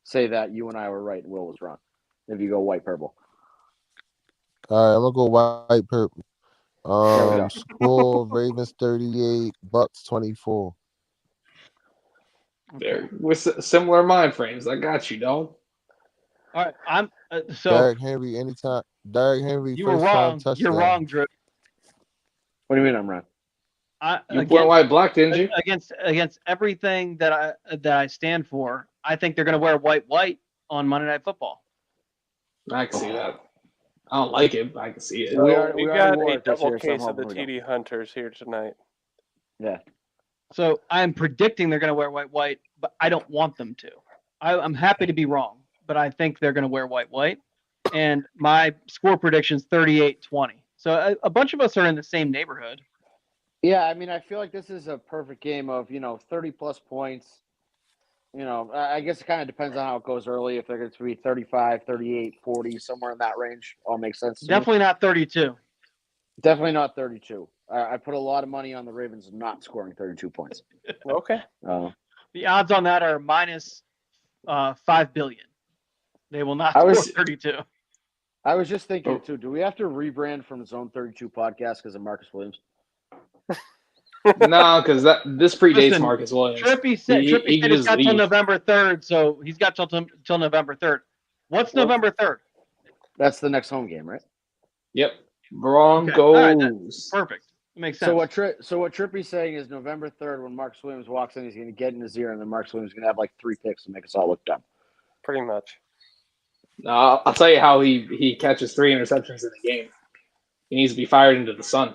say that you and I were right and Will was wrong. If you go white purple. All right, I'm gonna go white purple. There we go. Score Ravens 38, Bucks 24. There, with similar mind frames. I got you, dog. All right, I'm so Derrick Henry anytime. Derrick Henry you were first time wrong. touchdown. You're wrong, Drew. What do you mean I'm wrong? You went white black, didn't you? Against everything that I stand for, I think they're going to wear white on Monday Night Football. I can see that. I don't like it, but I can see it. We are- We've we got already wore a it this double year, so case I'm of the hoping we TD Hunters here tonight. Yeah. So I'm predicting they're going to wear white, but I don't want them to. I'm happy to be wrong, but I think they're going to wear white. And my score prediction is 38-20. So a bunch of us are in the same neighborhood. Yeah, I feel like this is a perfect game of, 30-plus points. I guess it kind of depends on how it goes early. If they're going to be 35, 38, 40, somewhere in that range, all makes sense to me. Definitely not 32. Definitely not 32. I put a lot of money on the Ravens not scoring 32 points. Okay. The odds on that are minus 5 billion. They will not I score was- 32. I was just thinking, too, do we have to rebrand from Zone 32 podcast because of Marcus Williams? No, because this predates Listen, Marcus Williams. Trippy said He he's can got just till leave. November 3rd, so he's got till November 3rd. What's November 3rd? That's the next home game, right? Yep. Okay. All right, Broncos. perfect. That makes sense. So what Trippy's saying is November 3rd, when Marcus Williams walks in, he's going to get in his ear, and then Marcus Williams is going to have like 3 picks to make us all look dumb. Pretty much. I'll tell you how he catches 3 interceptions in the game. He needs to be fired into the sun.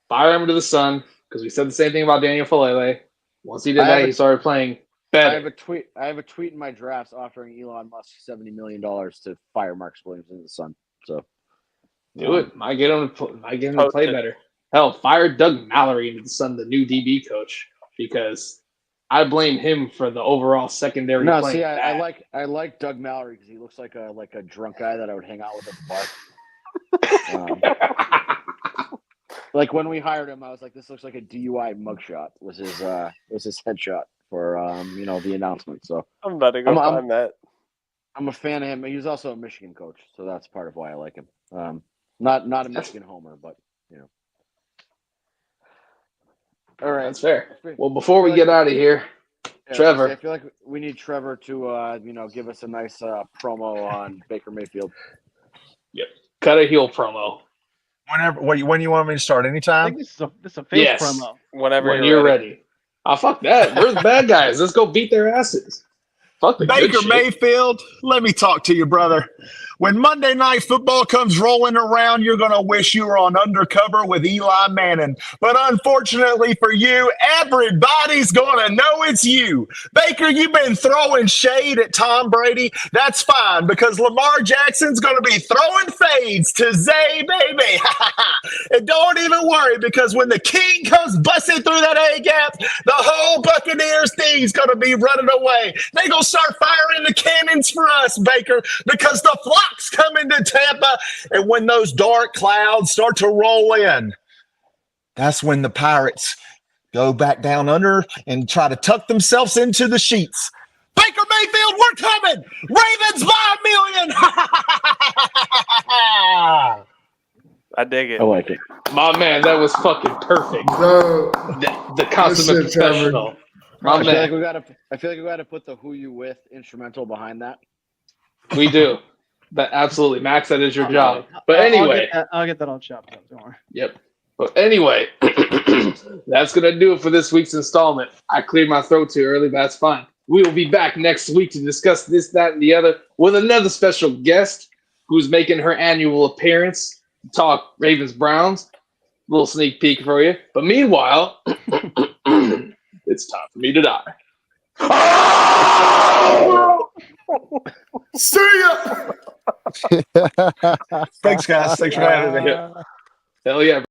Fire him into the sun, because we said the same thing about Daniel Falele. Once he did that, he started playing better. I have a tweet in my drafts offering Elon Musk $70 million to fire Marcus Williams into the sun. So do it. Might get him to play better. Hell, fire Doug Mallory into the sun, the new DB coach, because I blame him for the overall secondary. No, see, I like Doug Mallory because he looks like a drunk guy that I would hang out with at the bar. Like when we hired him, I was like, "This looks like a DUI mugshot." Was his headshot for the announcement? So I'm about to go find that. I'm a fan of him. He was also a Michigan coach, so that's part of why I like him. Not a Michigan homer, but All right, that's fair. Well, before we get out of here, Trevor, I feel like we need Trevor to give us a nice promo on Baker Mayfield. Yep, cut a heel promo. When you want me to start? I Anytime? think this is a face promo. Whenever When you're ready. Oh, fuck that. We're the bad guys. Let's go beat their asses. Fuck the good Baker shit. Mayfield, let me talk to you, brother. When Monday Night Football comes rolling around, you're going to wish you were on Undercover with Eli Manning. But unfortunately for you, everybody's going to know it's you. Baker, you've been throwing shade at Tom Brady. That's fine, because Lamar Jackson's going to be throwing fades to Zay, baby. And don't even worry, because when the king comes busting through that A-gap, the whole Buccaneers team's going to be running away. They're going to start firing the cannons for us, Baker, because the flock's coming to Tampa. And when those dark clouds start to roll in, that's when the Pirates go back down under and try to tuck themselves into the sheets. Baker Mayfield, we're coming! Ravens by a million! I dig it. I like it. My man, that was fucking perfect. So, The consummate listen, Trevor. professional. My I feel man. like we got to put the "Who You With" instrumental behind that. We do. That absolutely, Max. That is your job. But anyway, I'll get that all chopped up. Don't worry. yep. But anyway, that's gonna do it for this week's installment. I cleared my throat too early, but that's fine. We will be back next week to discuss this, that, and the other with another special guest who's making her annual appearance to talk Ravens Browns. Little sneak peek for you. But meanwhile, it's time for me to die. see ya. Thanks, guys. Thanks for having me. Hell yeah.